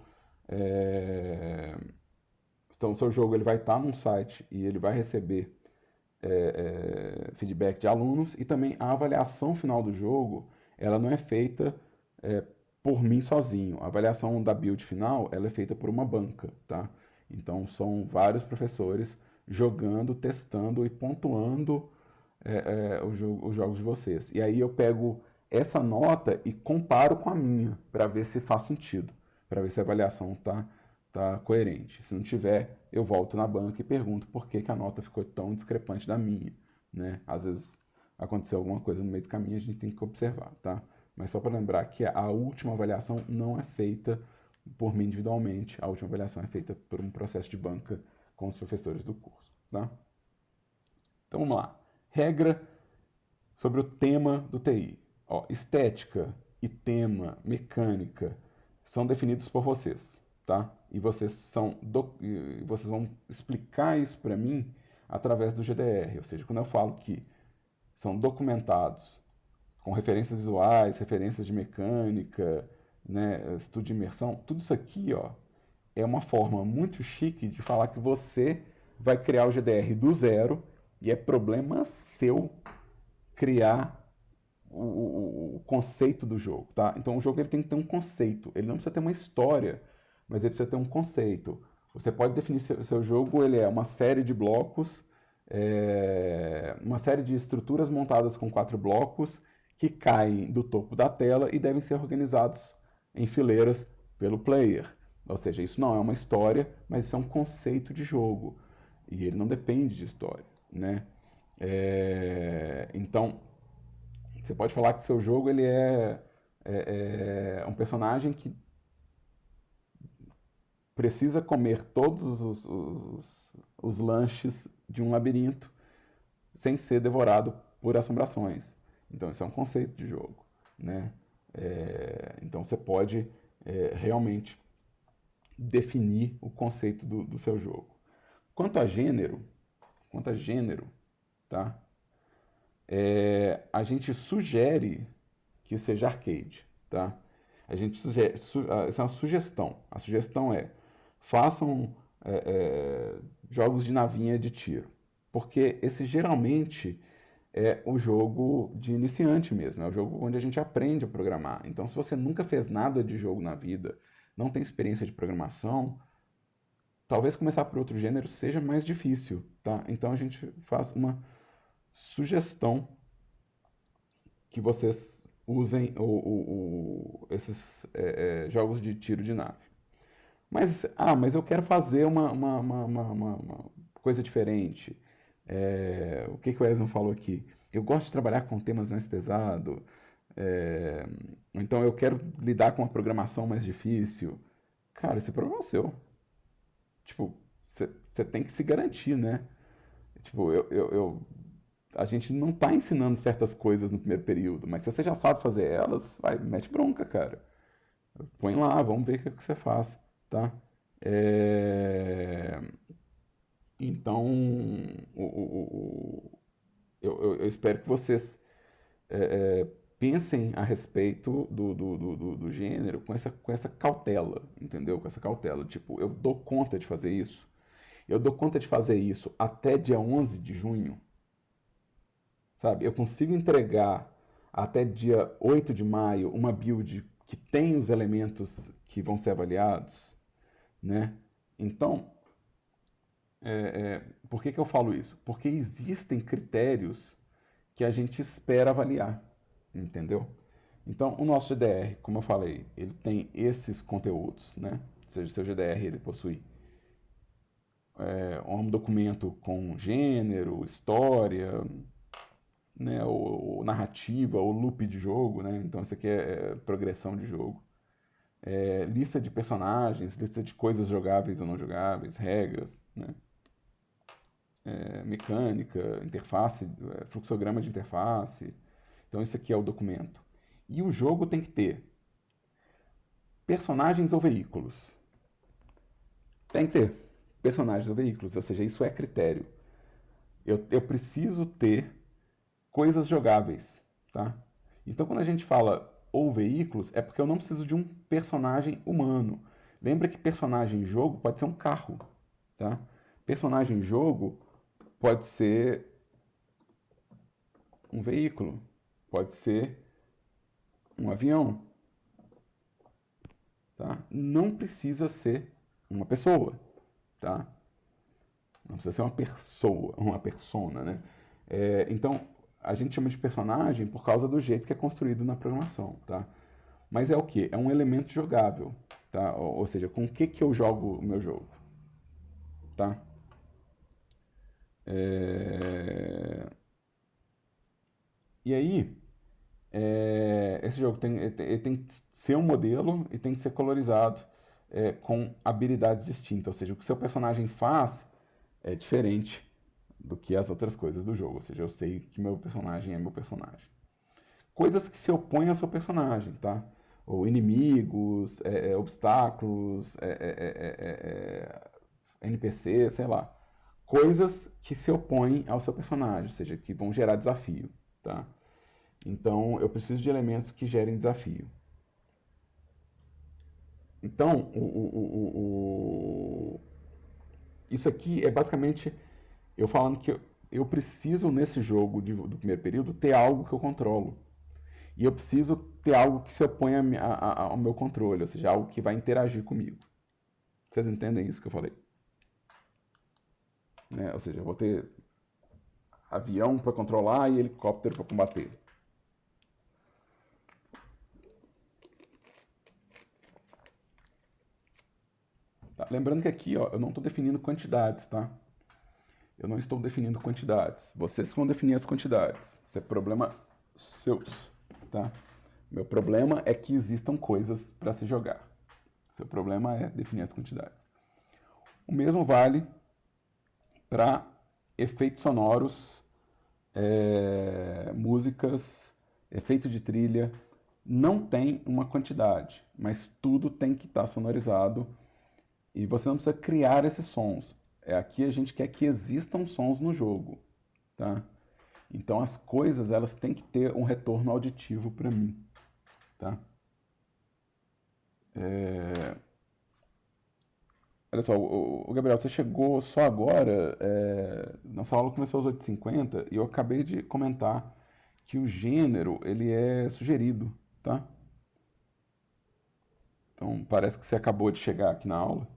o seu jogo ele vai estar num site e ele vai receber feedback de alunos, e também a avaliação final do jogo, ela não é feita por mim sozinho. A avaliação da build final, ela é feita por uma banca, tá? Então são vários professores jogando, testando e pontuando os jogos de vocês. E aí eu pego essa nota e comparo com a minha, para ver se faz sentido, para ver se a avaliação tá coerente. Se não tiver, eu volto na banca e pergunto por que a nota ficou tão discrepante da minha, né? Às vezes aconteceu alguma coisa no meio do caminho, a gente tem que observar, tá? Mas só para lembrar que a última avaliação não é feita por mim individualmente, a última avaliação é feita por um processo de banca com os professores do curso, tá? Então vamos lá. Regra sobre o tema do TI. Ó, estética e tema, mecânica, são definidos por vocês, tá? E vocês vão explicar isso para mim através do GDR. Ou seja, quando eu falo que são documentados com referências visuais, referências de mecânica, né, estudo de imersão, tudo isso aqui, ó, é uma forma muito chique de falar que você vai criar o GDR do zero e é problema seu criar o conceito do jogo, tá? Então o jogo ele tem que ter um conceito, ele não precisa ter uma história, mas ele precisa ter um conceito. Você pode definir seu jogo, ele é uma série de blocos, uma série de estruturas montadas com 4 blocos que caem do topo da tela e devem ser organizados em fileiras pelo player. Ou seja, isso não é uma história, mas isso é um conceito de jogo. E ele não depende de história, né? Então, você pode falar que seu jogo ele é um personagem que precisa comer todos os lanches de um labirinto sem ser devorado por assombrações. Então, isso é um conceito de jogo, né? Então, você pode realmente definir o conceito do seu jogo. Quanto a gênero, tá? A gente sugere que seja arcade, tá? A gente sugere, essa é uma sugestão. A sugestão é, façam jogos de navinha de tiro, porque esse geralmente é o jogo de iniciante mesmo, é o jogo onde a gente aprende a programar. Então, se você nunca fez nada de jogo na vida, não tem experiência de programação, talvez começar por outro gênero seja mais difícil, tá? Então, a gente faz uma sugestão que vocês usem esses jogos de tiro de nave. Mas eu quero fazer uma coisa diferente. O que o Wesley falou aqui? Eu gosto de trabalhar com temas mais pesados. Então eu quero lidar com uma programação mais difícil. Cara, esse é problema seu. Tipo, você tem que se garantir, né? Tipo, a gente não tá ensinando certas coisas no primeiro período, mas se você já sabe fazer elas, vai, mete bronca, cara. Põe lá, vamos ver o que você faz, tá? Então, eu espero que vocês pensem a respeito do gênero com essa cautela, entendeu? Com essa cautela. Tipo, eu dou conta de fazer isso. Eu dou conta de fazer isso até dia 11 de junho. Sabe? Eu consigo entregar até dia 8 de maio uma build que tem os elementos que vão ser avaliados, né? Então, por que eu falo isso? Porque existem critérios que a gente espera avaliar, entendeu? Então, o nosso GDR, como eu falei, ele tem esses conteúdos, né? Ou seja, seu GDR ele possui um documento com gênero, história, né? Ou narrativa, ou loop de jogo, né? Então, isso aqui é progressão de jogo. Lista de personagens, lista de coisas jogáveis ou não jogáveis, regras, né? Mecânica, interface, fluxograma de interface. Então, isso aqui é o documento. E o jogo tem que ter personagens ou veículos. Tem que ter personagens ou veículos, ou seja, isso é critério. Eu preciso ter coisas jogáveis, tá? Então, quando a gente fala ou veículos, é porque eu não preciso de um personagem humano. Lembra que personagem em jogo pode ser um carro, tá? Personagem em jogo pode ser um veículo, pode ser um avião, tá? Não precisa ser uma pessoa, tá? Não precisa ser uma pessoa, uma persona, né? Então, a gente chama de personagem por causa do jeito que é construído na programação, tá? Mas é o quê? É um elemento jogável, tá? Ou seja, com o que eu jogo o meu jogo, tá? E aí, esse jogo tem que ser um modelo e tem que ser colorizado com habilidades distintas. Ou seja, o que seu personagem faz é diferente do que as outras coisas do jogo. Ou seja, eu sei que meu personagem é meu personagem. Coisas que se opõem ao seu personagem, tá? Ou inimigos, obstáculos, NPC, sei lá. Coisas que se opõem ao seu personagem, ou seja, que vão gerar desafio, tá? Então, eu preciso de elementos que gerem desafio. Então, isso aqui é basicamente eu falando que eu preciso, nesse jogo do primeiro período, ter algo que eu controlo. E eu preciso ter algo que se oponha ao meu controle, ou seja, algo que vai interagir comigo. Vocês entendem isso que eu falei? Ou seja, eu vou ter avião para controlar e helicóptero para combater. Tá? Lembrando que aqui ó, eu não estou definindo quantidades, tá? Eu não estou definindo quantidades. Vocês vão definir as quantidades. Isso é problema seus, tá? Meu problema é que existam coisas para se jogar. Seu problema é definir as quantidades. O mesmo vale para efeitos sonoros, músicas, efeito de trilha. Não tem uma quantidade, mas tudo tem que estar sonorizado e você não precisa criar esses sons. Aqui a gente quer que existam sons no jogo, tá? Então as coisas elas têm que ter um retorno auditivo para mim, tá? Olha só, o Gabriel, você chegou só agora, nossa aula começou às 8h50 e eu acabei de comentar que o gênero ele é sugerido, tá? Então parece que você acabou de chegar aqui na aula.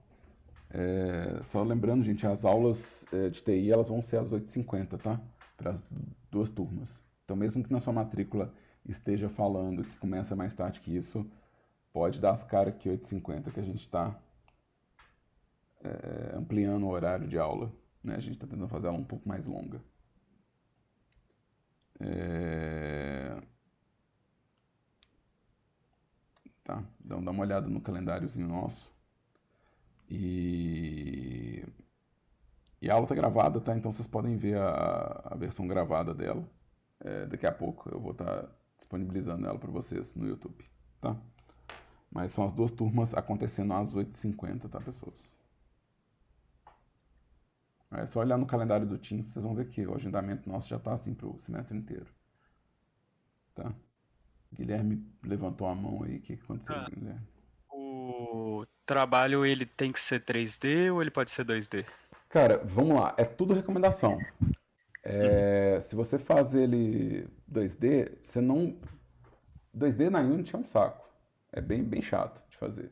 Só lembrando, gente, as aulas de TI elas vão ser às 8h50, tá? Para as duas turmas. Então, mesmo que na sua matrícula esteja falando que começa mais tarde que isso, pode dar as caras aqui 8h50 que a gente está ampliando o horário de aula. Né? A gente está tentando fazer ela um pouco mais longa. Tá? Então, dá uma olhada no calendáriozinho nosso. E a aula está gravada, tá? Então vocês podem ver a versão gravada dela. Daqui a pouco eu vou estar disponibilizando ela para vocês no YouTube, tá? Mas são as duas turmas acontecendo às 8h50, tá, pessoas? É só olhar no calendário do Teams, vocês vão ver que o agendamento nosso já está assim para o semestre inteiro, tá? Guilherme levantou a mão aí, o que aconteceu, Guilherme? O trabalho ele tem que ser 3D ou ele pode ser 2D? Cara, vamos lá, é tudo recomendação. Se você faz ele 2D, você não... 2D na Unity é um saco. É bem chato de fazer.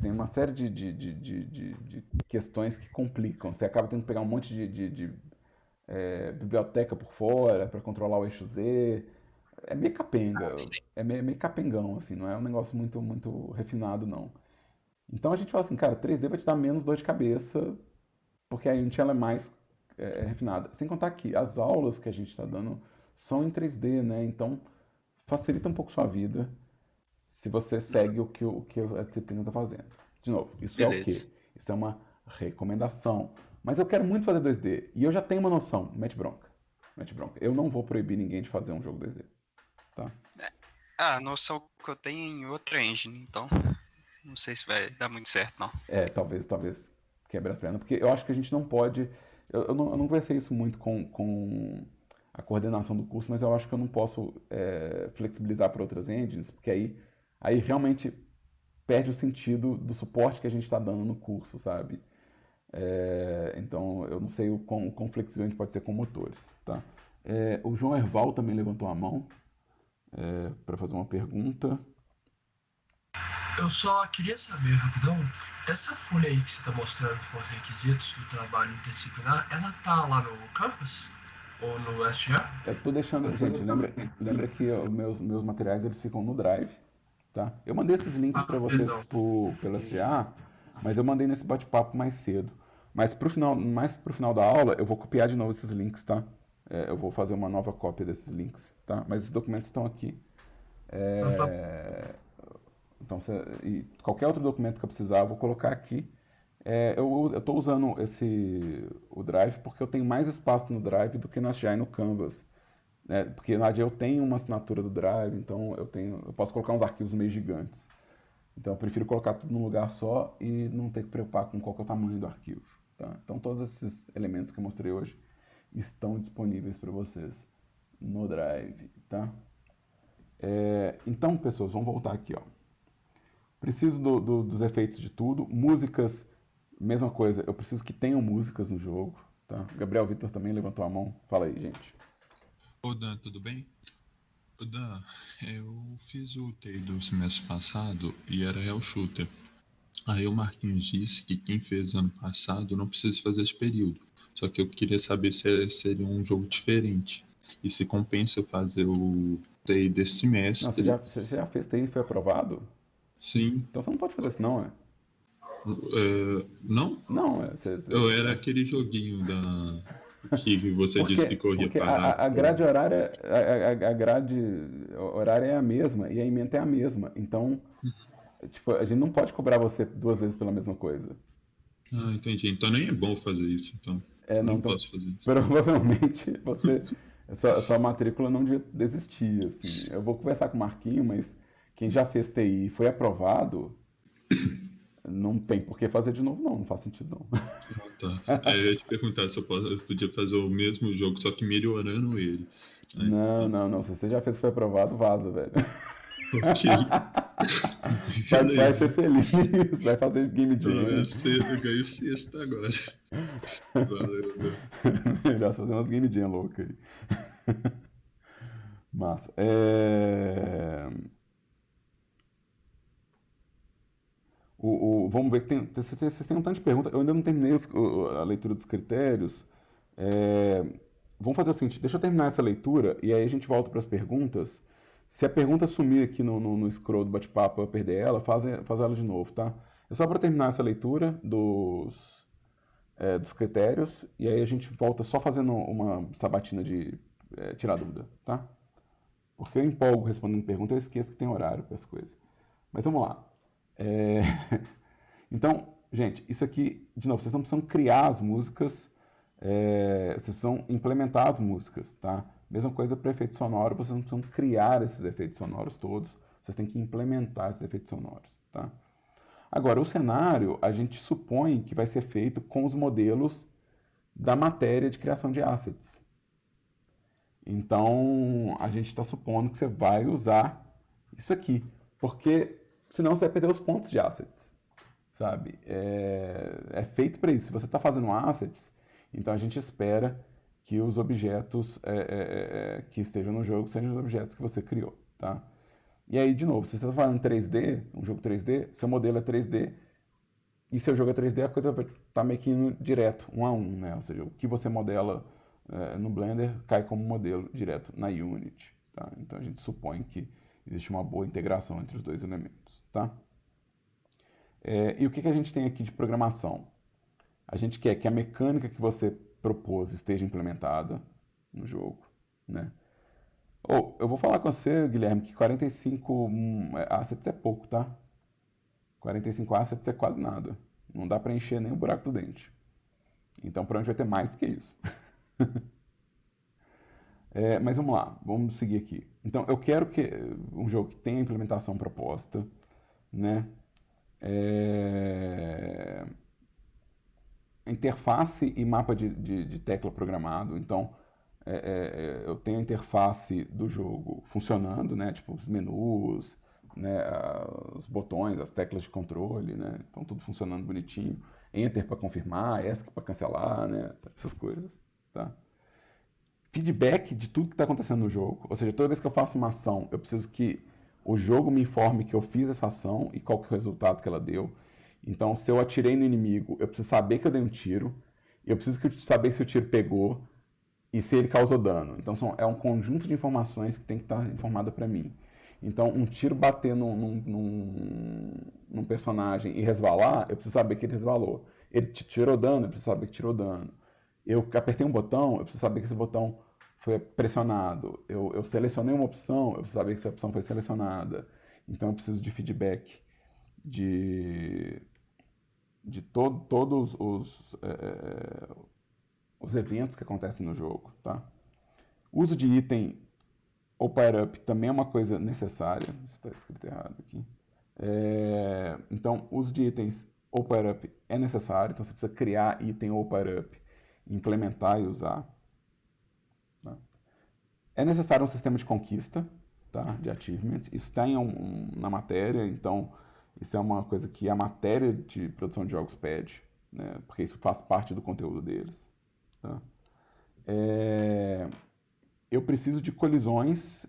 Tem uma série de questões que complicam. Você acaba tendo que pegar um monte de biblioteca por fora para controlar o eixo Z. É meio capenga. É meio capengão, assim. Não é um negócio muito refinado, não. Então a gente fala assim, cara, 3D vai te dar menos dor de cabeça, porque a Unity ela é mais refinada. Sem contar que as aulas que a gente está dando são em 3D, né? Então facilita um pouco sua vida se você segue o que a disciplina está fazendo. De novo, isso Beleza. é o quê? Isso é uma recomendação. Mas eu quero muito fazer 2D. E eu já tenho uma noção. Mete bronca. Mete bronca. Eu não vou proibir ninguém de fazer um jogo 2D. Tá? A noção que eu tenho é em outra engine, então não sei se vai dar muito certo, não. Talvez quebre as pernas. Porque eu acho que a gente não pode... Eu não conversei isso muito com a coordenação do curso, mas eu acho que eu não posso flexibilizar para outras engines, porque aí realmente perde o sentido do suporte que a gente está dando no curso, sabe? Então, eu não sei o quão flexível a gente pode ser com motores, tá? O João Erval também levantou a mão para fazer uma pergunta. Eu só queria saber, rapidão, essa folha aí que você está mostrando com os requisitos do trabalho interdisciplinar, ela tá lá no campus? Ou no SGA? Eu tô deixando, gente, lembra que os meus materiais eles ficam no Drive, tá? Eu mandei esses links para vocês Perdão. pelo SGA, mas eu mandei nesse bate-papo mais cedo. Mas mais pro final da aula, eu vou copiar de novo esses links, tá? Eu vou fazer uma nova cópia desses links, tá? Mas esses documentos estão aqui. Então tá. Então, e qualquer outro documento que eu precisar, eu vou colocar aqui. Eu estou usando o Drive porque eu tenho mais espaço no Drive do que no SGA e no Canvas. Né? Porque na AD eu tenho uma assinatura do Drive, então eu posso colocar uns arquivos meio gigantes. Então eu prefiro colocar tudo num lugar só e não ter que preocupar com qual que é o tamanho do arquivo. Tá? Então todos esses elementos que eu mostrei hoje estão disponíveis para vocês no Drive. Tá? Então, pessoas, vamos voltar aqui. Ó. Preciso dos efeitos de tudo. Músicas, mesma coisa. Eu preciso que tenham músicas no jogo. Tá? Gabriel Vitor também levantou a mão. Fala aí, gente. Ô Dan, tudo bem? Ô Dan, eu fiz o TI do semestre passado e era Hell Shooter. Aí o Marquinhos disse que quem fez ano passado não precisa fazer esse período. Só que eu queria saber se seria um jogo diferente. E se compensa eu fazer o TI desse semestre. Não, você já fez TI e foi aprovado? Sim. Então você não pode fazer isso não, Não? Não, Eu era aquele joguinho que você disse que corria porque parado. a grade horária, a grade horária é a mesma e a ementa é a mesma. Então, tipo, a gente não pode cobrar você 2 vezes pela mesma coisa. Ah, entendi. Então nem é bom fazer isso, então. Não, Não então, posso fazer isso. provavelmente sua matrícula não devia desistir, assim. Eu vou conversar com o Marquinho, mas quem já fez TI e foi aprovado, não tem por que fazer de novo, não faz sentido, não. Ah, tá. Eu ia te perguntar se eu podia fazer o mesmo jogo, só que melhorando ele. Aí, Não. Se você já fez e foi aprovado, vaza, velho. ok. Vai ser feliz, vai fazer game jam. Eu ganho sexta agora. Valeu, né? Melhor fazer umas game jam loucas aí. Massa. Vamos ver que vocês têm um tanto de perguntas. Eu ainda não terminei a leitura dos critérios. Vamos fazer o seguinte: deixa eu terminar essa leitura e aí a gente volta para as perguntas. Se a pergunta sumir aqui no scroll do bate-papo, eu perder ela, faz ela de novo, tá? É só para terminar essa leitura dos critérios e aí a gente volta só fazendo uma sabatina de tirar dúvida, tá? Porque eu empolgo respondendo pergunta, eu esqueço que tem horário para as coisas. Mas vamos lá. Então, gente, isso aqui, de novo, vocês não precisam criar as músicas, vocês precisam implementar as músicas, tá? Mesma coisa para efeito sonoro, vocês não precisam criar esses efeitos sonoros todos, vocês têm que implementar esses efeitos sonoros, tá? Agora, o cenário, a gente supõe que vai ser feito com os modelos da matéria de criação de assets. Então, a gente está supondo que você vai usar isso aqui, porque senão você vai perder os pontos de assets, sabe? É feito para isso. Se você está fazendo assets, então a gente espera que os objetos que estejam no jogo sejam os objetos que você criou, tá? E aí, de novo, se você está falando 3D, um jogo 3D, seu modelo é 3D e seu jogo é 3D, a coisa vai estar meio que indo direto, 1 a 1, né? Ou seja, o que você modela no Blender cai como modelo direto na Unity, tá? Então a gente supõe que existe uma boa integração entre os dois elementos, tá? E o que a gente tem aqui de programação? A gente quer que a mecânica que você propôs esteja implementada no jogo, né? Eu vou falar com você, Guilherme, que 45 assets é pouco, tá? 45 assets é quase nada. Não dá para encher nem o buraco do dente. Então, provavelmente vai ter mais do que isso. Mas vamos lá, vamos seguir aqui. Então, eu quero que um jogo que tenha implementação proposta, né? Interface e mapa de tecla programado. Então, eu tenho a interface do jogo funcionando, né? Tipo, os menus, né? Os botões, as teclas de controle, né? Então, tudo funcionando bonitinho. Enter para confirmar, ESC para cancelar, né? Essas coisas, tá? Feedback de tudo que está acontecendo no jogo. Ou seja, toda vez que eu faço uma ação, eu preciso que o jogo me informe que eu fiz essa ação e qual que é o resultado que ela deu. Então, se eu atirei no inimigo, eu preciso saber que eu dei um tiro. Eu preciso saber se o tiro pegou e se ele causou dano. Então, é um conjunto de informações que tem que estar informada para mim. Então, um tiro bater num personagem e resvalar, eu preciso saber que ele resvalou. Ele tirou dano, eu preciso saber que tirou dano. Eu apertei um botão, eu preciso saber que esse botão foi pressionado. Eu selecionei uma opção, eu preciso saber que essa opção foi selecionada. Então, eu preciso de feedback de todos os eventos que acontecem no jogo, tá? O uso de item ou power-up também é uma coisa necessária. Isso está escrito errado aqui. Então, o uso de itens ou power-up é necessário. Então, você precisa criar item ou power-up, implementar e usar. Tá? É necessário um sistema de conquista, tá? De achievement. Isso está na matéria, então isso é uma coisa que a matéria de produção de jogos pede, né? Porque isso faz parte do conteúdo deles. Tá? Eu preciso de colisões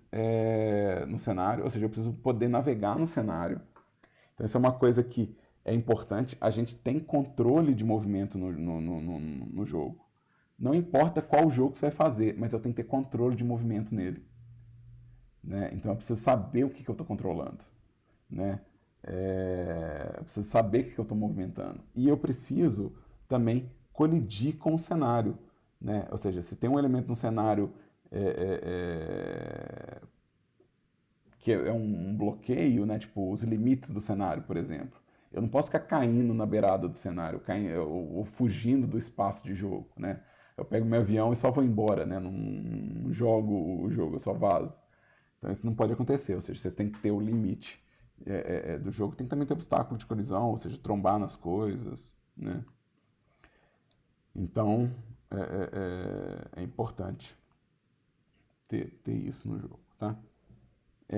no cenário, ou seja, eu preciso poder navegar no cenário. Então, isso é uma coisa que é importante. A gente tem controle de movimento no jogo. Não importa qual jogo você vai fazer, mas eu tenho que ter controle de movimento nele. Né? Então, eu preciso saber o que eu estou controlando. Né? Eu preciso saber o que eu estou movimentando. E eu preciso também colidir com o cenário. Né? Ou seja, se tem um elemento no cenário que é um bloqueio, né? Tipo os limites do cenário, por exemplo. Eu não posso ficar caindo na beirada do cenário, ou fugindo do espaço de jogo, né? Eu pego meu avião e só vou embora, né? Não jogo o jogo, eu só vazo. Então isso não pode acontecer, ou seja, vocês têm que ter o limite do jogo. Tem que também ter obstáculo de colisão, ou seja, trombar nas coisas, né? Então é importante ter isso no jogo, tá? É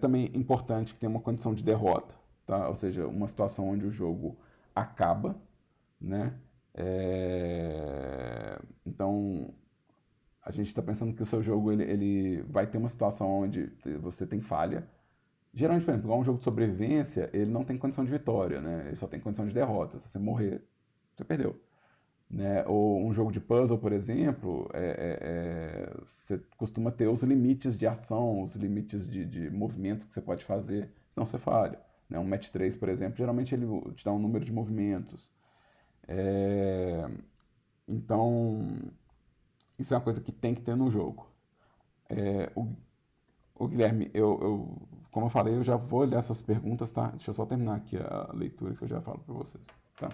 também importante que tenha uma condição de derrota, tá? Ou seja, uma situação onde o jogo acaba, né? Então, a gente está pensando que o seu jogo ele vai ter uma situação onde você tem falha. Geralmente, por exemplo, igual um jogo de sobrevivência, ele não tem condição de vitória, né? Ele só tem condição de derrota. Se você morrer, você perdeu. Né? Ou um jogo de puzzle, por exemplo, você costuma ter os limites de ação, os limites de movimentos que você pode fazer, senão você falha. Né? Um match 3, por exemplo, geralmente ele te dá um número de movimentos. Então, isso é uma coisa que tem que ter no jogo. O Guilherme, como eu falei, eu já vou olhar essas perguntas, tá? Deixa eu só terminar aqui a leitura que eu já falo para vocês, tá?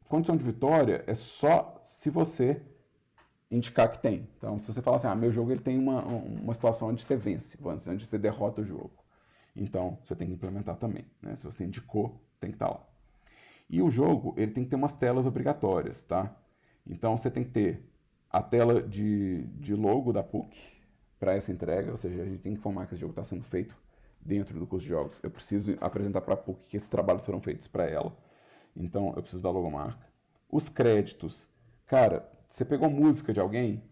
Condição de vitória é só se você indicar que tem. Então, se você falar assim, meu jogo ele tem uma situação onde você vence, onde você derrota o jogo. Então, você tem que implementar também, né? Se você indicou, tem que estar lá. E o jogo, ele tem que ter umas telas obrigatórias, tá? Então, você tem que ter a tela de logo da PUC para essa entrega, ou seja, a gente tem que informar que esse jogo está sendo feito dentro do curso de jogos. Eu preciso apresentar para a PUC que esses trabalhos foram feitos para ela. Então, eu preciso da logomarca. Os créditos. Cara, você pegou música de alguém?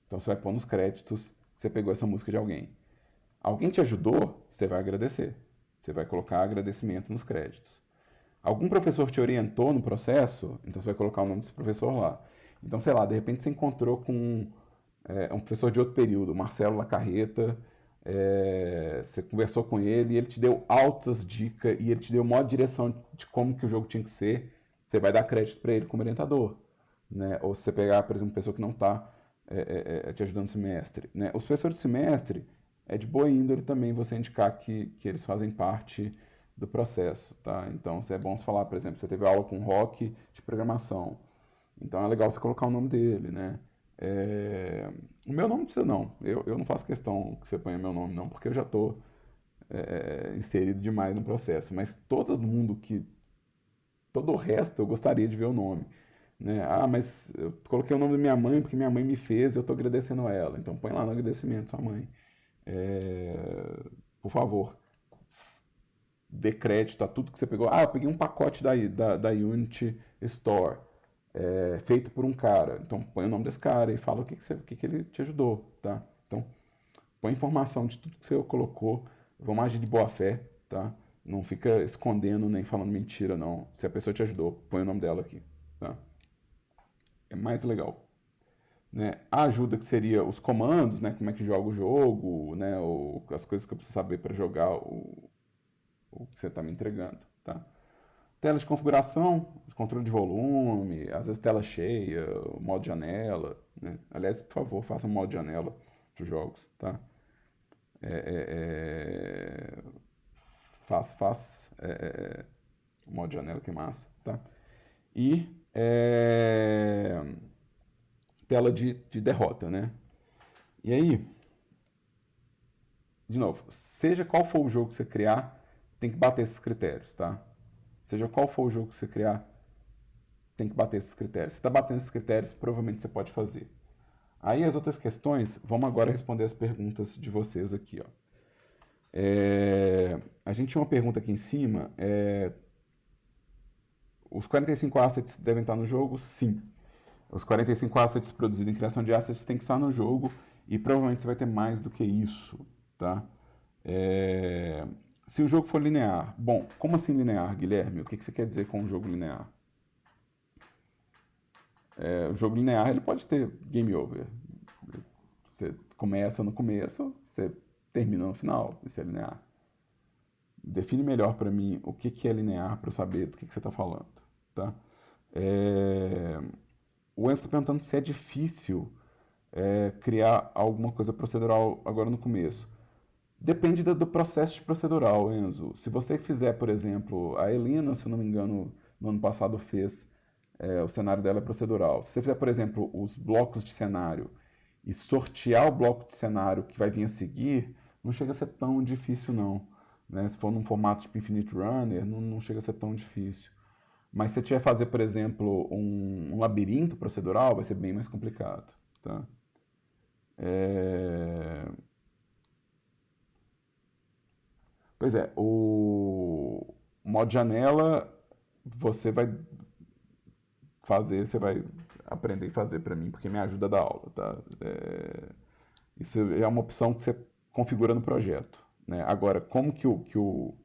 Então, você vai pôr nos créditos que você pegou essa música de alguém. Alguém te ajudou? Você vai agradecer. Você vai colocar agradecimento nos créditos. Algum professor te orientou no processo? Então, você vai colocar o nome desse professor lá. Então, sei lá, de repente você encontrou com um professor de outro período, Marcelo Lacarreta, você conversou com ele e ele te deu altas dicas e ele te deu uma direção de como que o jogo tinha que ser, você vai dar crédito para ele como orientador, né? Ou se você pegar, por exemplo, uma pessoa que não está te ajudando no semestre, né? Os professores de semestre é de boa índole também você indicar que eles fazem parte do processo, tá? Então, é bom você falar, por exemplo, você teve aula com o Rock de programação, então é legal você colocar o nome dele, né? O meu nome não precisa não, eu não faço questão que você ponha meu nome não, porque eu já estou inserido demais no processo, mas todo mundo que todo o resto eu gostaria de ver o nome, né? Ah, mas eu coloquei o nome da minha mãe porque minha mãe me fez e eu estou agradecendo a ela. Então põe lá no agradecimento sua mãe. Por favor, dê crédito a tudo que você pegou. Ah, eu peguei um pacote da Unity Store, feito por um cara. Então põe o nome desse cara e fala o que ele te ajudou, tá? Então põe informação de tudo que você colocou. Vamos agir de boa fé, tá? Não fica escondendo nem falando mentira, não. Se a pessoa te ajudou, põe o nome dela aqui, tá? É mais legal, né? A ajuda que seria os comandos, né? Como é que joga o jogo, né? Ou as coisas que eu preciso saber para jogar o que você está me entregando, tá? Tela de configuração, controle de volume, às vezes tela cheia, modo janela, né? Aliás, por favor, faça um modo janela para os jogos, tá? Faz o modo janela, que é massa, tá? E tela de derrota, né? E aí, de novo, seja qual for o jogo que você criar, tem que bater esses critérios, tá? Seja qual for o jogo que você criar, tem que bater esses critérios. Se está batendo esses critérios, provavelmente você pode fazer. Aí as outras questões, vamos agora responder as perguntas de vocês aqui, ó. A gente tinha uma pergunta aqui em cima. Os 45 assets devem estar no jogo? Sim. Os 45 assets produzidos em criação de assets têm que estar no jogo e provavelmente você vai ter mais do que isso, tá? Se o jogo for linear, bom, como assim linear, Guilherme? O que você quer dizer com um jogo linear? O jogo linear ele pode ter game over. Você começa no começo, você termina no final, isso é linear. Define melhor para mim o que é linear para eu saber do que você está falando, tá? O Enzo está perguntando se é difícil criar alguma coisa procedural agora no começo. Depende do processo de procedural, Enzo. Se você fizer, por exemplo, a Helena, se eu não me engano, no ano passado fez, o cenário dela é procedural. Se você fizer, por exemplo, os blocos de cenário e sortear o bloco de cenário que vai vir a seguir, não chega a ser tão difícil, não. Né? Se for num formato tipo Infinite Runner, não chega a ser tão difícil. Mas se você tiver fazer, por exemplo, um labirinto procedural, vai ser bem mais complicado, tá? Pois é, o modo janela, você vai aprender a fazer para mim, porque me ajuda a dar aula, tá? Isso é uma opção que você configura no projeto, né? Agora, como que o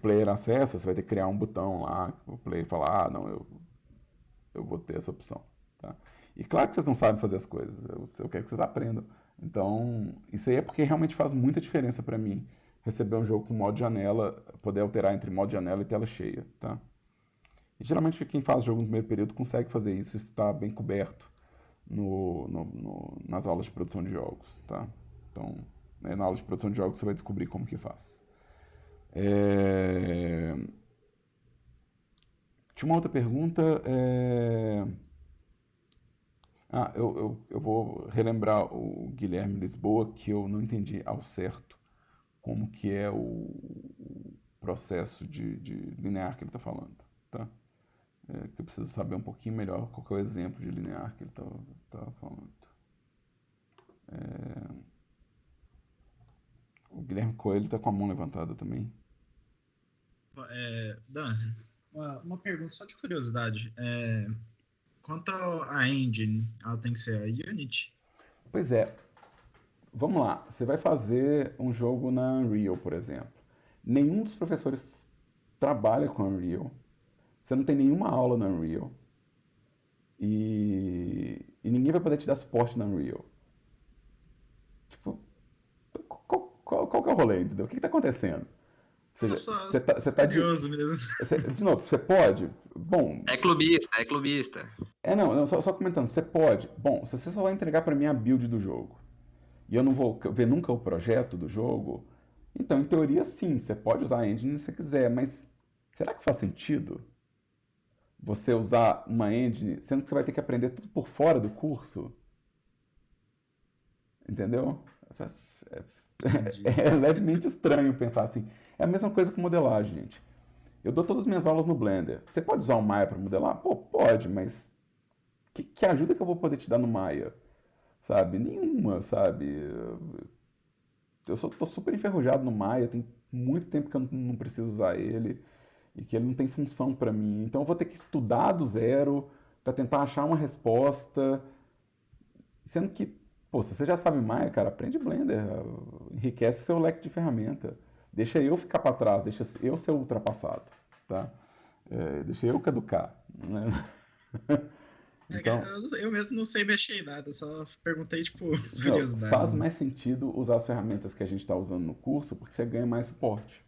player acessa, você vai ter que criar um botão lá, o player falar, não, eu vou ter essa opção, tá? E claro que vocês não sabem fazer as coisas, eu quero que vocês aprendam. Então, isso aí é porque realmente faz muita diferença para mim receber um jogo com modo janela, poder alterar entre modo janela e tela cheia, tá? E geralmente quem faz jogo no primeiro período consegue fazer isso está bem coberto nas aulas de produção de jogos, tá? Então, né, na aula de produção de jogos você vai descobrir como que faz. Tinha uma outra pergunta. Eu vou relembrar o Guilherme Lisboa, que eu não entendi ao certo como que é o processo de linear que ele está falando, tá? Que eu preciso saber um pouquinho melhor qual que é o exemplo de linear que ele tá falando. O Guilherme Coelho está com a mão levantada também. Dan, uma pergunta só de curiosidade. Quanto à engine, ela tem que ser a Unity? Pois é. Vamos lá. Você vai fazer um jogo na Unreal, por exemplo. Nenhum dos professores trabalha com Unreal. Você não tem nenhuma aula na Unreal. E ninguém vai poder te dar suporte na Unreal. Tipo, qual que é o rolê, entendeu? O que está acontecendo? Ou seja, você tá curioso mesmo. De novo, você pode? Bom... É clubista. Não, só comentando, você pode. Bom, se você só vai entregar para mim a build do jogo, e eu não vou ver nunca o projeto do jogo, então, em teoria, sim, você pode usar a engine se você quiser, mas será que faz sentido você usar uma engine, sendo que você vai ter que aprender tudo por fora do curso? Entendeu? É levemente estranho pensar assim. É a mesma coisa com modelagem, gente. Eu dou todas as minhas aulas no Blender. Você pode usar o Maya para modelar? Pô, pode, mas que ajuda que eu vou poder te dar no Maya? Sabe? Nenhuma, sabe? Tô super enferrujado no Maya, tem muito tempo que eu não preciso usar ele e que ele não tem função para mim. Então eu vou ter que estudar do zero para tentar achar uma resposta, sendo que, pô, se você já sabe Maya, cara, aprende Blender, enriquece seu leque de ferramenta. Deixa eu ficar para trás, deixa eu ser ultrapassado, tá? Deixa eu caducar, né? Então, Eu mesmo não sei mexer em nada, só perguntei, tipo, não, curiosidade. faz mais sentido usar as ferramentas que a gente está usando no curso, porque você ganha mais suporte,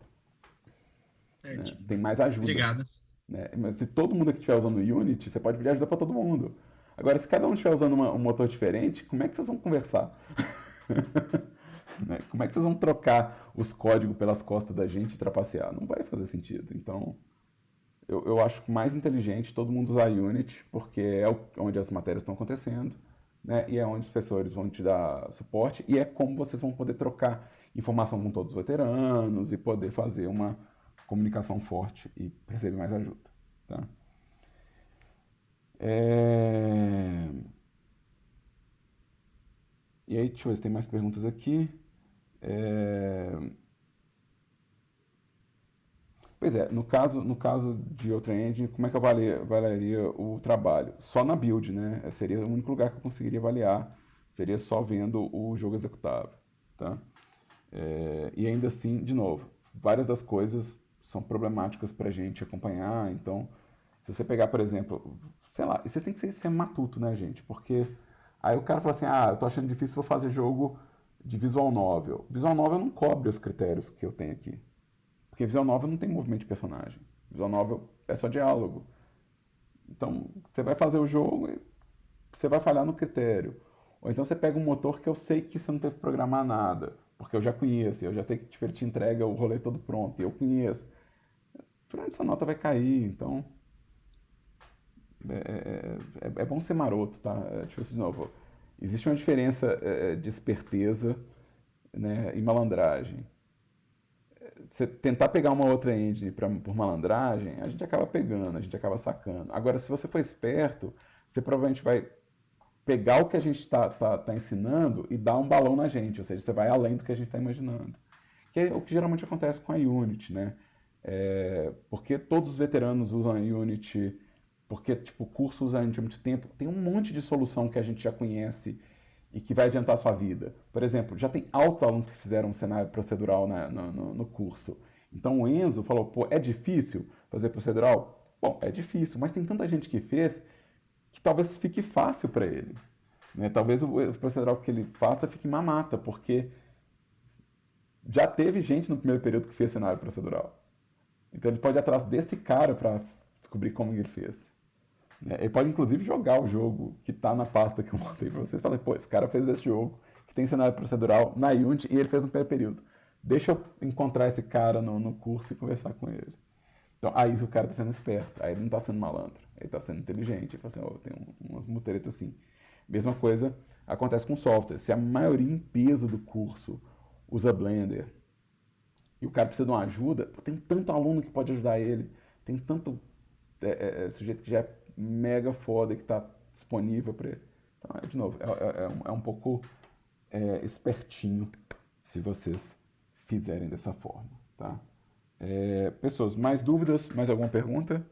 né? Certinho. Tem mais ajuda, Obrigado. né? Mas se todo mundo aqui estiver usando o Unity, você pode pedir ajuda para todo mundo. Agora, se cada um estiver usando um motor diferente, como é que vocês vão conversar? Né? Como é que vocês vão trocar os códigos pelas costas da gente e trapacear? Não vai fazer sentido. Então, eu acho mais inteligente todo mundo usar Unity, porque é onde as matérias estão acontecendo, né? E é onde os professores vão te dar suporte, e é como vocês vão poder trocar informação com todos os veteranos e poder fazer uma comunicação forte e receber mais ajuda, tá? E aí, deixa eu ver se tem mais perguntas aqui. Pois é, no caso de outra engine, como é que eu avaliaria o trabalho? Só na build, né? Seria o único lugar que eu conseguiria avaliar, seria só vendo o jogo executável, tá? E ainda assim, de novo, várias das coisas são problemáticas para a gente acompanhar, então, se você pegar, por exemplo, sei lá, e vocês têm que ser matuto, né, gente? Porque aí o cara fala assim, eu tô achando difícil, vou fazer jogo de visual novel. Visual novel não cobre os critérios que eu tenho aqui. Porque visual novel não tem movimento de personagem. Visual novel é só diálogo. Então, você vai fazer o jogo e você vai falhar no critério. Ou então você pega um motor que eu sei que você não teve que programar nada, porque eu já conheço, eu já sei que tipo, ele te entrega o rolê todo pronto, e eu conheço. Provavelmente sua nota vai cair, então é bom ser maroto, tá? Tipo assim, de novo, existe uma diferença de esperteza, né, e malandragem. Você tentar pegar uma outra engine por malandragem, a gente acaba pegando, a gente acaba sacando. Agora, se você for esperto, você provavelmente vai pegar o que a gente está ensinando e dar um balão na gente, ou seja, você vai além do que a gente está imaginando. Que é o que geralmente acontece com a Unity, né? Porque todos os veteranos usam a Unity, porque tipo, o curso usa a Unity há muito tempo, tem um monte de solução que a gente já conhece e que vai adiantar a sua vida. Por exemplo, já tem altos alunos que fizeram um cenário procedural no curso. Então o Enzo falou, pô, é difícil fazer procedural? Bom, é difícil, mas tem tanta gente que fez que talvez fique fácil para ele, né? Talvez o procedural que ele faça fique mamata, porque já teve gente no primeiro período que fez cenário procedural. Então ele pode ir atrás desse cara para descobrir como ele fez. Ele pode inclusive jogar o jogo que está na pasta que eu montei para vocês. Falei, pô, esse cara fez esse jogo que tem cenário procedural na Unity e ele fez no primeiro período. Deixa eu encontrar esse cara no curso e conversar com ele. Então, aí o cara está sendo esperto, aí ele não está sendo malandro, ele está sendo inteligente. Ele fala assim, tem umas muteretas assim. Mesma coisa acontece com software. Se a maioria em peso do curso usa Blender e o cara precisa de uma ajuda, tem tanto aluno que pode ajudar ele, tem tanto sujeito que já é mega foda que está disponível para ele. Então, de novo, é um pouco espertinho se vocês fizerem dessa forma, tá? Pessoas, mais dúvidas? Mais alguma pergunta?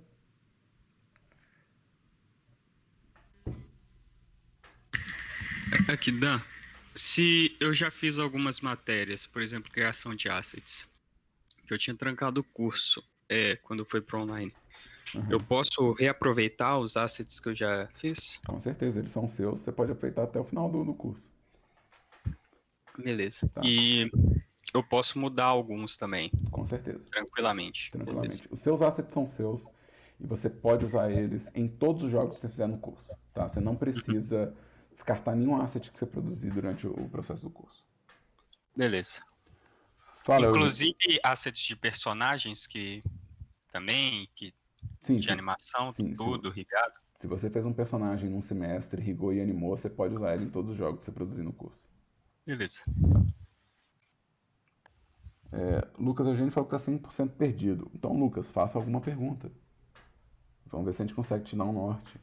Aqui, Dan, se eu já fiz algumas matérias, por exemplo, criação de assets, que eu tinha trancado o curso quando foi para online, eu posso reaproveitar os assets que eu já fiz? Com certeza, eles são seus, você pode aproveitar até o final do curso. Beleza. Tá. E eu posso mudar alguns também, Com certeza. tranquilamente. Tranquilamente. Os seus assets são seus e você pode usar eles em todos os jogos que você fizer no curso, tá? Você não precisa descartar nenhum asset que você produzir durante o processo do curso. Beleza. Fala, Inclusive assets de personagens que também, sim, de animação, sim, tudo, rigado. Se você fez um personagem num semestre, rigou e animou, você pode usar ele em todos os jogos que você produzir no curso. Beleza. Lucas Eugênio falou que está 100% perdido. Então, Lucas, faça alguma pergunta. Vamos ver se a gente consegue te dar um norte.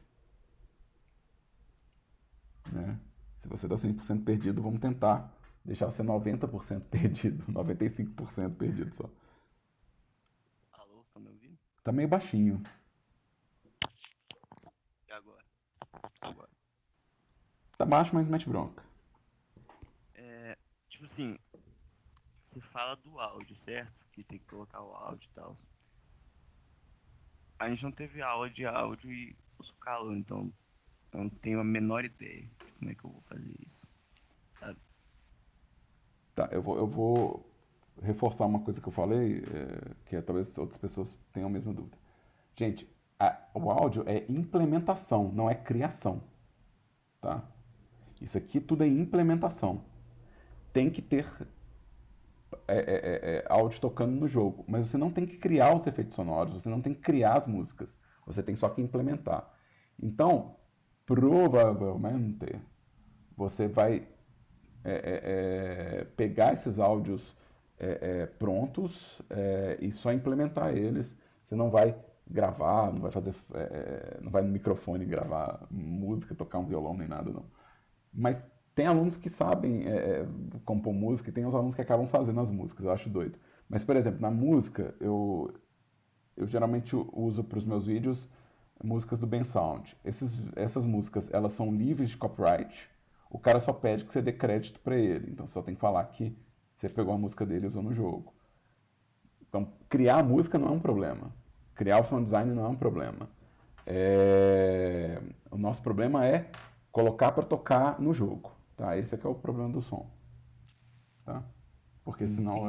Né? Se você está 100% perdido, vamos tentar deixar você 90% perdido, 95% perdido só. Alô, estão me ouvindo? Tá meio baixinho. E agora? Agora. Tá baixo, mas mete bronca. Tipo assim, você fala do áudio, certo? Que tem que colocar o áudio e tal. A gente não teve aula de áudio e eu sou calor, então eu não tenho a menor ideia de como é que eu vou fazer isso, sabe? Tá, eu vou reforçar uma coisa que eu falei, que talvez outras pessoas tenham a mesma dúvida. Gente, o áudio é implementação, não é criação. Tá? Isso aqui tudo é implementação. Tem que ter áudio tocando no jogo, mas você não tem que criar os efeitos sonoros, você não tem que criar as músicas, você tem só que implementar. Então, provavelmente, você vai pegar esses áudios prontos e só implementar eles. Você não vai gravar, não vai fazer, não vai no microfone gravar música, tocar um violão nem nada, não. Mas tem alunos que sabem compor música e tem os alunos que acabam fazendo as músicas, eu acho doido. Mas, por exemplo, na música, eu geralmente uso para os meus vídeos músicas do Bensound. Essas músicas, elas são livres de copyright. O cara só pede que você dê crédito para ele. Então, você só tem que falar que você pegou a música dele e usou no jogo. Então, criar a música não é um problema. Criar o sound design não é um problema. O nosso problema é colocar para tocar no jogo. Tá? Esse é que é o problema do som. Tá? Porque senão,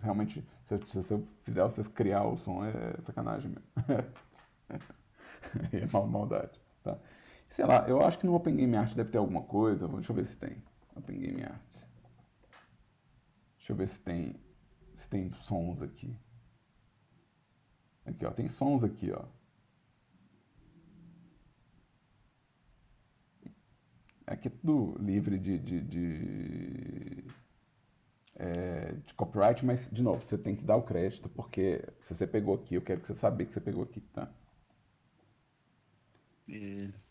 realmente, se você fizer vocês criar o som, é sacanagem mesmo. É maldade. Tá? Sei lá, eu acho que no Open Game Art deve ter alguma coisa. Deixa eu ver se tem. Open Game Art. Deixa eu ver se tem sons aqui. Aqui, ó. Tem sons aqui, ó. Aqui é tudo livre de copyright, mas, de novo, você tem que dar o crédito, porque se você pegou aqui, eu quero que você saiba que você pegou aqui, tá? Beleza.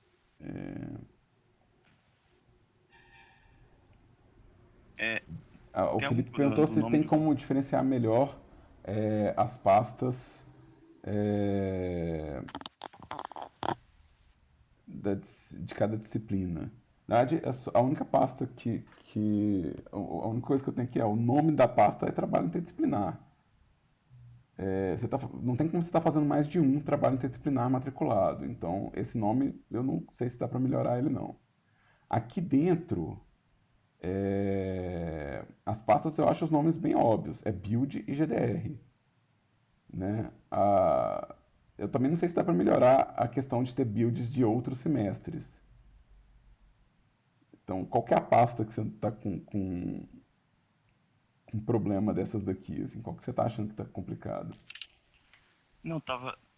O Tem algum Felipe problema perguntou do se nome tem do como diferenciar melhor as pastas de cada disciplina. Na verdade, a única pasta a única coisa que eu tenho aqui é o nome da pasta é trabalho interdisciplinar. Não tem como você estar fazendo mais de um trabalho interdisciplinar matriculado. Então, esse nome, eu não sei se dá para melhorar ele, não. Aqui dentro, as pastas eu acho os nomes bem óbvios. É Build e GDR. Né? Eu também não sei se dá para melhorar a questão de ter builds de outros semestres. Então, qual que é a pasta que você está com problema dessas daqui? Assim, qual que você está achando que está complicado? Não,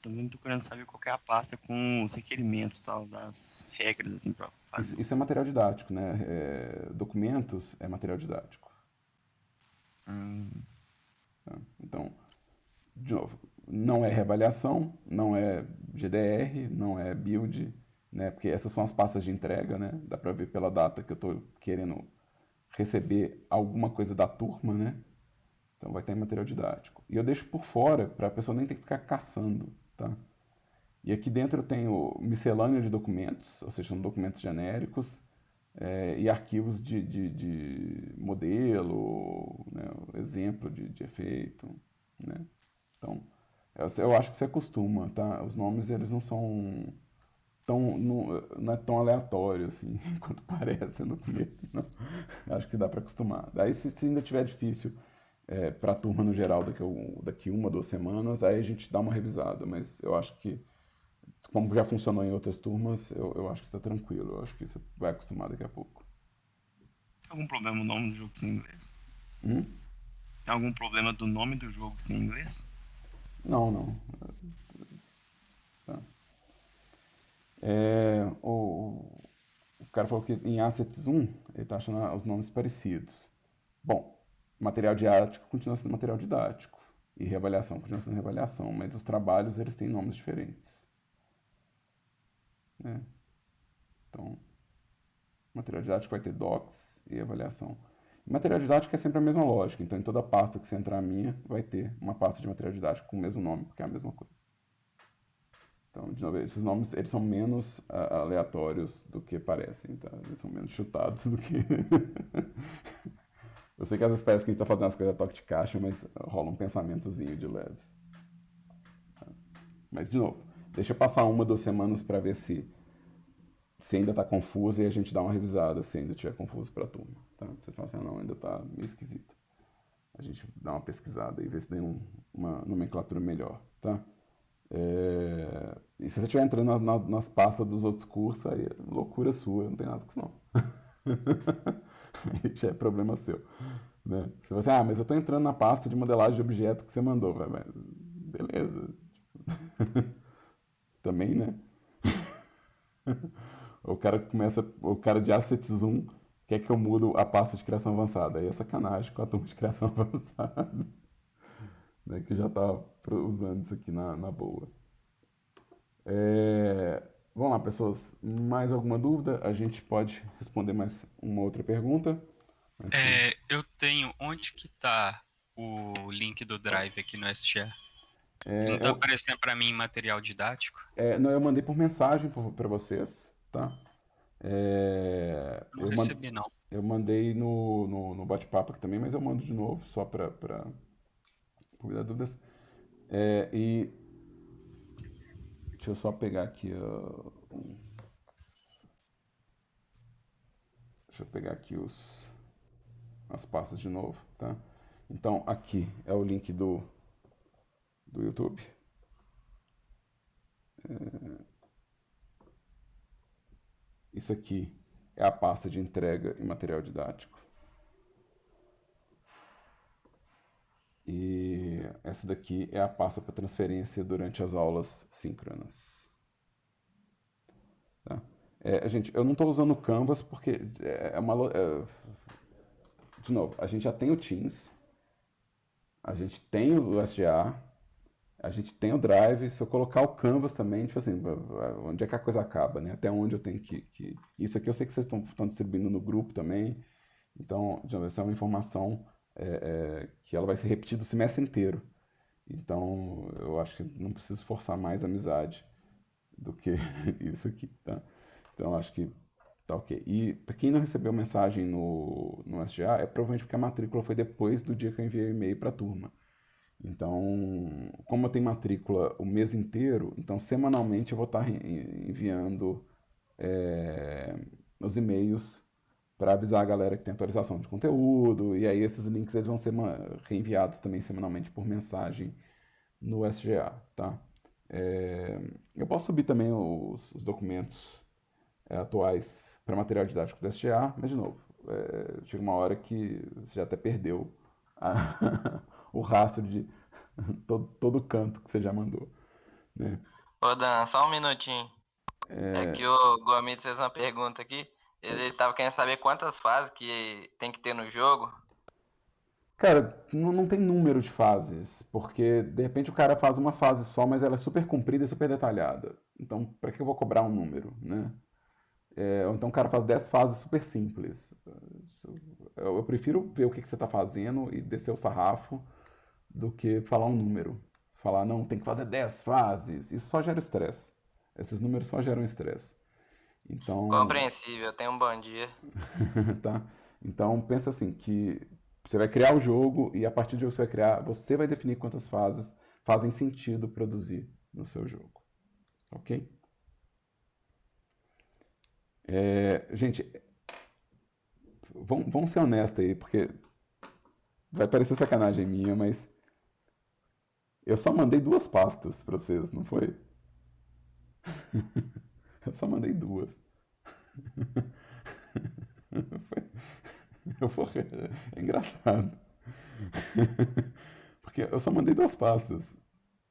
também tô querendo saber qual que é a pasta com os requerimentos tal, das regras, assim, pra fazer. Isso é material didático, né? Documentos é material didático. Tá? Então, de novo, não é reavaliação, não é GDR, não é build, né? Porque essas são as pastas de entrega, né? Dá para ver pela data que eu estou querendo receber alguma coisa da turma, né? Então vai ter material didático. E eu deixo por fora para a pessoa nem ter que ficar caçando, tá? E aqui dentro eu tenho miscelânea de documentos, ou seja, são documentos genéricos, e arquivos de modelo, né? Exemplo de efeito, né? Então, eu acho que você acostuma, tá? Os nomes, eles não são não é tão aleatório, assim, quanto parece no começo, não. Acho que dá para acostumar. Daí, se ainda tiver difícil para a turma no geral daqui 1 ou 2 semanas, aí a gente dá uma revisada, mas eu acho que, como já funcionou em outras turmas, eu acho que está tranquilo, eu acho que você vai acostumar daqui a pouco. Tem algum problema no nome do jogo sem inglês? Hum? Tem algum problema do nome do jogo sem inglês? Não, não. Tá. O cara falou que em Assets 1 ele está achando os nomes parecidos. Bom, material didático continua sendo material didático. E reavaliação continua sendo reavaliação. Mas os trabalhos, eles têm nomes diferentes. Né? Então, material didático vai ter docs e avaliação. Material didático é sempre a mesma lógica. Então, em toda pasta que você entrar a minha, vai ter uma pasta de material didático com o mesmo nome, porque é a mesma coisa. Então, de novo, esses nomes, eles são menos aleatórios do que parecem, tá? Eles são menos chutados do que... Eu sei que às vezes parece que a gente tá fazendo as coisas a toque de caixa, mas rola um pensamentozinho de leves. Tá? Mas, de novo, deixa eu passar 1, 2 semanas para ver se ainda tá confuso e a gente dá uma revisada se ainda tiver confuso pra turma, tá? Você fala assim, não, ainda tá meio esquisito. A gente dá uma pesquisada e vê se tem uma nomenclatura melhor, tá? E se você estiver entrando nas pastas dos outros cursos, aí é loucura sua, não tem nada com isso não. Aí já é problema seu, né? Se você, mas eu tô entrando na pasta de modelagem de objeto que você mandou, beleza. Também, né? O cara de Assets 1 quer que eu mudo a pasta de criação avançada. Aí é sacanagem com a turma de criação avançada, né, que já tá usando isso aqui na boa. Vamos lá, pessoas. Mais alguma dúvida? A gente pode responder mais uma outra pergunta. Eu tenho... Onde que tá o link do Drive aqui no SGA? Não tá aparecendo para mim em material didático? Não, eu mandei por mensagem para vocês, tá? Não recebi, não. Eu mandei no bate-papo aqui também, mas eu mando de novo, só para cuidar dúvidas. E deixa eu só pegar aqui deixa eu pegar aqui as pastas de novo, tá? Então, aqui é o link do YouTube. Isso aqui é a pasta de entrega e material didático. E essa daqui é a pasta para transferência durante as aulas síncronas. Tá? Gente, eu não estou usando o Canvas porque de novo, a gente já tem o Teams, a gente tem o SGA, a gente tem o Drive. Se eu colocar o Canvas também, tipo assim, onde é que a coisa acaba, né? Até onde eu tenho que... Isso aqui eu sei que vocês estão distribuindo no grupo também. Então, de novo, essa é uma informação que ela vai ser repetida o semestre inteiro. Então, eu acho que não preciso forçar mais a amizade do que isso aqui, tá? Então, acho que tá ok. E para quem não recebeu mensagem no SGA, é provavelmente porque a matrícula foi depois do dia que eu enviei o e-mail para a turma. Então, como eu tenho matrícula o mês inteiro, então semanalmente eu vou estar enviando os e-mails para avisar a galera que tem atualização de conteúdo, e aí esses links eles vão ser reenviados também semanalmente por mensagem no SGA, tá? Eu posso subir também os documentos atuais para material didático do SGA, mas de novo, chega uma hora que você já até perdeu o rastro de todo canto que você já mandou, né? Ô Dan, só um minutinho. É que o Gomito fez uma pergunta aqui. Ele estava querendo saber quantas fases que tem que ter no jogo. Cara, não tem número de fases, porque de repente o cara faz uma fase só, mas ela é super comprida e super detalhada. Então, para que eu vou cobrar um número, né? Ou então o cara faz 10 fases super simples. Eu prefiro ver o que você está fazendo e descer o sarrafo do que falar um número. Falar, não, tem que fazer 10 fases. Isso só gera estresse. Esses números só geram estresse. Então, Compreensível, tem um bom dia. tá? Então, pensa assim, que você vai criar o jogo e a partir do jogo que você vai criar, você vai definir quantas fases fazem sentido produzir no seu jogo. Ok? Gente, vamos ser honestos aí, porque vai parecer sacanagem minha, mas eu só mandei 2 pastas para vocês, não foi? Eu só mandei 2. É engraçado. Porque eu só mandei 2 pastas.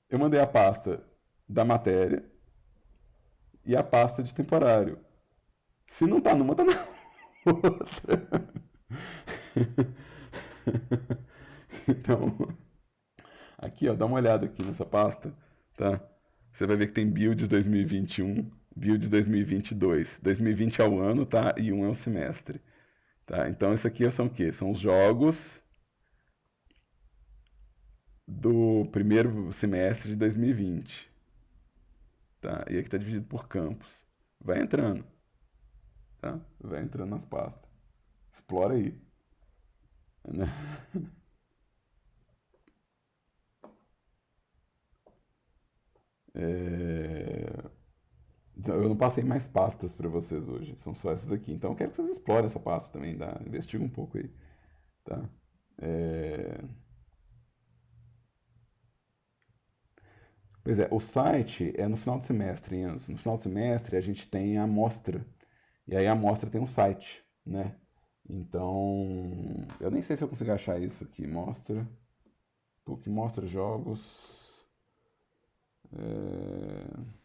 Eu mandei a pasta da matéria e a pasta de temporário. Se não tá numa, tá na outra. Então, aqui, ó, dá uma olhada aqui nessa pasta, tá? Você vai ver que tem builds 2021, builds 2022. 2020 é o ano, tá? E 1 é o semestre, tá? Então, isso aqui são o quê? São os jogos do primeiro semestre de 2020, tá? E aqui tá dividido por campos. Vai entrando, tá? Vai entrando nas pastas. Explora aí, né? Então, eu não passei mais pastas para vocês hoje, são só essas aqui. Então eu quero que vocês explorem essa pasta também, investiguem um pouco aí, tá? É, Pois é, o site é no final do semestre, Enzo. No final do semestre a gente tem a amostra, e aí a amostra tem um site, né? Então, eu nem sei se eu consigo achar isso aqui, mostra, que mostra jogos. É,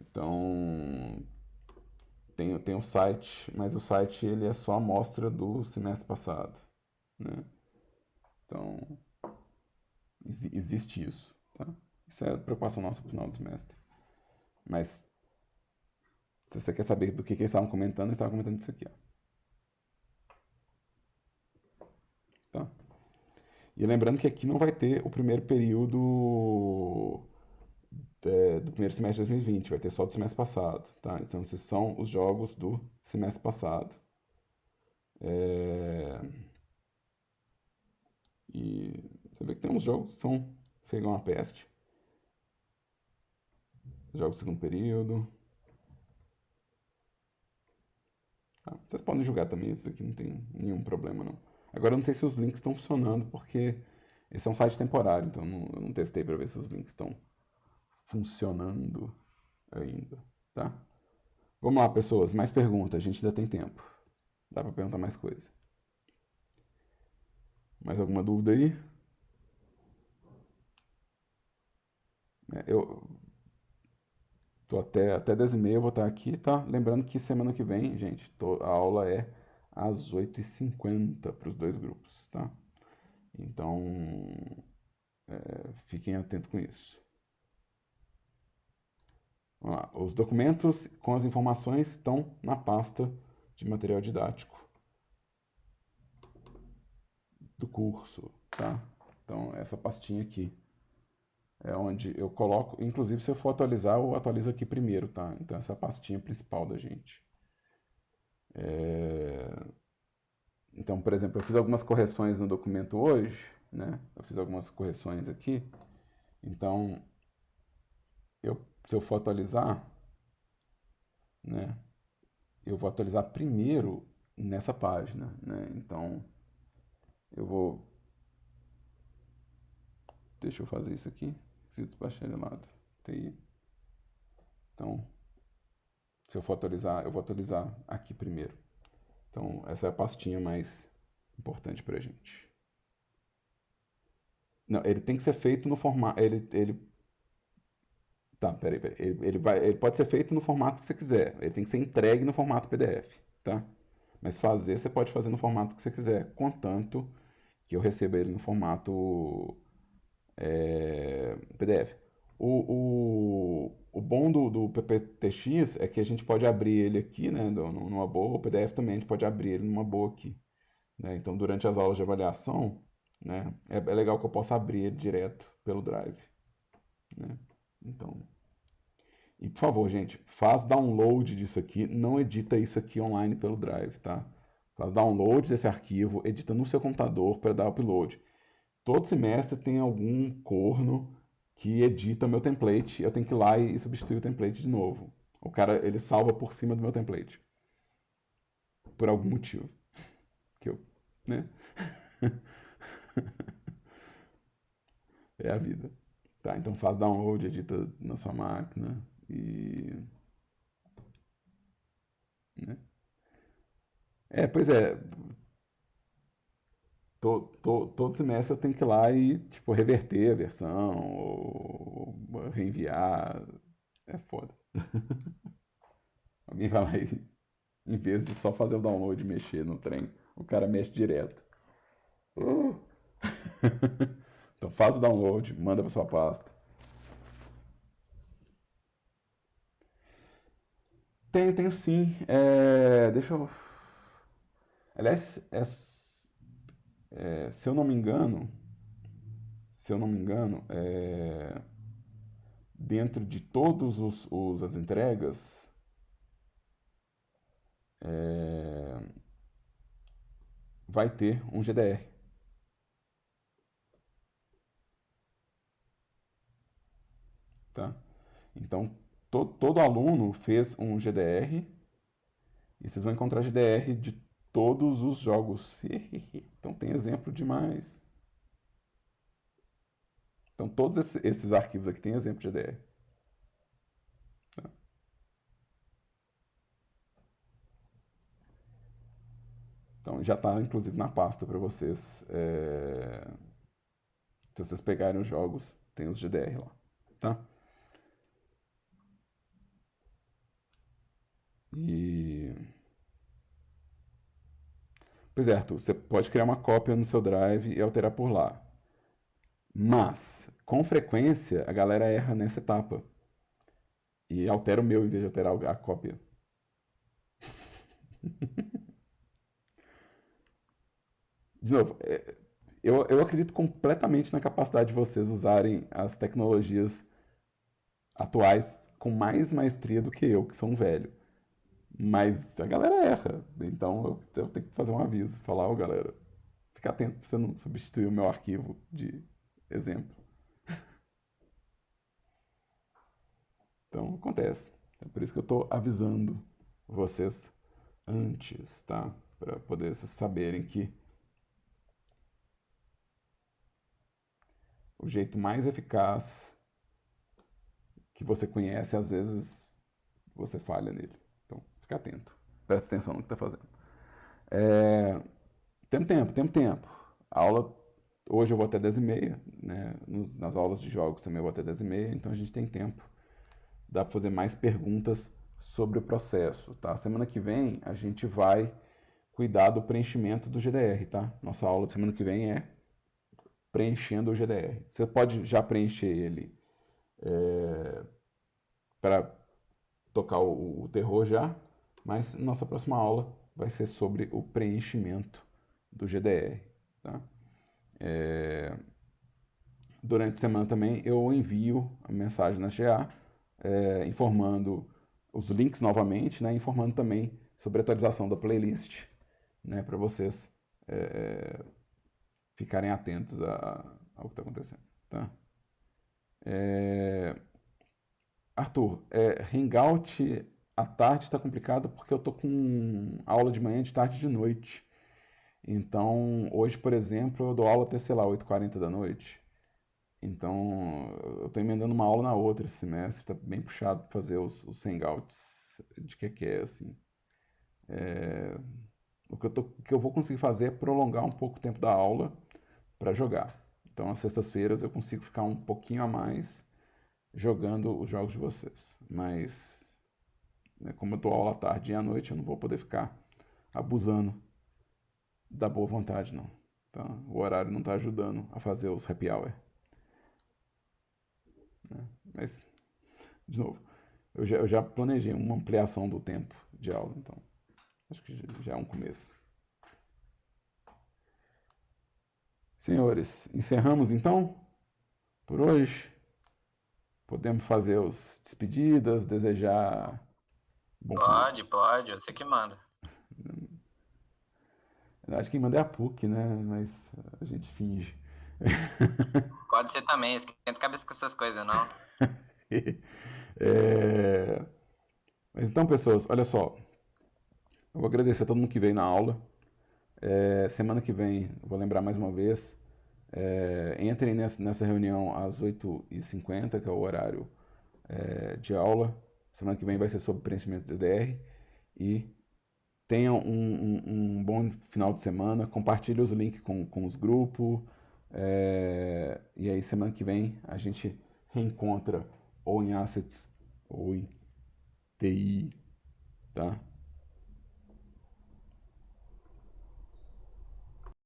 Então, tem um site, mas o site ele é só a amostra do semestre passado, né? Então, existe isso, tá? Isso é preocupação nossa pro final do semestre. Mas, se você quer saber do que eles estavam comentando isso aqui, ó. Tá? E lembrando que aqui não vai ter o primeiro período do primeiro semestre de 2020, vai ter só do semestre passado, tá? Então, esses são os jogos do semestre passado. E você vê que tem uns jogos que são feijão a peste. Jogos do segundo período. Tá? Vocês podem jogar também, isso aqui não tem nenhum problema não. Agora eu não sei se os links estão funcionando, porque esse é um site temporário, então eu não testei para ver se os links estão funcionando ainda, tá? Vamos lá, pessoas, mais perguntas, a gente ainda tem tempo. Dá para perguntar mais coisa. Mais alguma dúvida aí? Eu tô até 10h30 eu vou estar aqui, tá? Lembrando que semana que vem, gente, a aula é às 8h50 para os dois grupos, tá? Então, fiquem atentos com isso. Vamos lá. Os documentos com as informações estão na pasta de material didático do curso, tá? Então, essa pastinha aqui é onde eu coloco, inclusive se eu for atualizar, eu atualizo aqui primeiro, tá? Então, essa é a pastinha principal da gente. Então, por exemplo, eu fiz algumas correções no documento hoje, né? Eu fiz algumas correções aqui. Então, se eu for atualizar, né? Eu vou atualizar primeiro nessa página, né? Então, eu vou... Deixa eu fazer isso aqui. Preciso bacharelado. TI. Então, se eu for atualizar, eu vou atualizar aqui primeiro. Então, essa é a pastinha mais importante pra gente. Não, ele tem que ser feito no formato... Tá, peraí. Ele pode ser feito no formato que você quiser. Ele tem que ser entregue no formato PDF, tá? Mas você pode fazer no formato que você quiser, contanto que eu receba ele no formato PDF. O bom do PPTX é que a gente pode abrir ele aqui, né, numa boa. O PDF também a gente pode abrir ele numa boa aqui, né? Então, durante as aulas de avaliação, né, é legal que eu possa abrir ele direto pelo Drive, né? Então, e por favor, gente, faz download disso aqui, não edita isso aqui online pelo Drive, tá? Faz download desse arquivo, edita no seu computador para dar upload. Todo semestre tem algum corno que edita meu template, eu tenho que ir lá e substituir o template de novo. O cara, ele salva por cima do meu template. Por algum motivo. Que eu, né? É a vida. Tá, então faz download, edita na sua máquina e... né? Pois é. Todo semestre eu tenho que ir lá e, tipo, reverter a versão ou reenviar. É foda. Alguém vai lá e, em vez de só fazer o download e mexer no trem, O cara mexe direto. Então faz o download, manda para sua pasta. Tenho sim. Deixa eu. Aliás, se eu não me engano, dentro de todos as entregas, vai ter um GDR. Tá? Então, todo aluno fez um GDR e vocês vão encontrar GDR de todos os jogos. Então, tem exemplo demais. Então, todos esses arquivos aqui tem exemplo de GDR. Tá? Então, já está, inclusive, na pasta para vocês. Se vocês pegarem os jogos, tem os GDR lá. Tá? Pois é, Arthur, você pode criar uma cópia no seu Drive e alterar por lá. Mas, com frequência, a galera erra nessa etapa. E altera o meu em vez de alterar a cópia. De novo, eu acredito completamente na capacidade de vocês usarem as tecnologias atuais com mais maestria do que eu, que sou um velho. Mas a galera erra. Então eu tenho que fazer um aviso. Falar, ó, galera, fica atento pra você não substituir o meu arquivo de exemplo. Então acontece. É por isso que eu estou avisando vocês antes, tá? Para poder vocês saberem que o jeito mais eficaz que você conhece, às vezes você falha nele. Então fica atento. Presta atenção no que está fazendo. Temos tempo. A aula, hoje eu vou até 10h30, né? Nas aulas de jogos também eu vou até 10h30, então a gente tem tempo. Dá para fazer mais perguntas sobre o processo, tá? Semana que vem a gente vai cuidar do preenchimento do GDR, tá? Nossa aula de semana que vem é preenchendo o GDR. Você pode já preencher ele para tocar o terror já, mas nossa próxima aula vai ser sobre o preenchimento do GDR, tá? Durante a semana também eu envio a mensagem na GA, informando os links novamente, né? Informando também sobre a atualização da playlist, né? Para vocês ficarem atentos ao que está acontecendo, tá? Arthur, Hangout à tarde está complicado porque eu tô com aula de manhã, de tarde e de noite. Então, hoje, por exemplo, eu dou aula até, sei lá, 8h40 da noite. Então, eu estou emendando uma aula na outra esse semestre, está bem puxado para fazer os hangouts de que assim. O que eu vou conseguir fazer é prolongar um pouco o tempo da aula para jogar. Então, às sextas-feiras eu consigo ficar um pouquinho a mais jogando os jogos de vocês. Mas, né, como eu dou aula à tarde e à noite, eu não vou poder ficar abusando da boa vontade, não. Tá? O horário não está ajudando a fazer os happy hour. Mas, de novo, eu já planejei uma ampliação do tempo de aula, então acho que já é um começo. Senhores, encerramos então por hoje. Podemos fazer os despedidas, desejar bom final. Pode, você que manda. Acho que quem manda é a PUC, né? Mas a gente finge. Pode ser também, esquenta a cabeça com essas coisas, não. Mas então, pessoas, olha só. Eu vou agradecer a todo mundo que veio na aula. Semana que vem, eu vou lembrar mais uma vez, entrem nessa reunião às 8h50, que é o horário de aula. Semana que vem vai ser sobre preenchimento do DDR. E tenham um bom final de semana. Compartilhe os links com os grupos. E aí, semana que vem, a gente reencontra ou em Assets ou em TI, tá?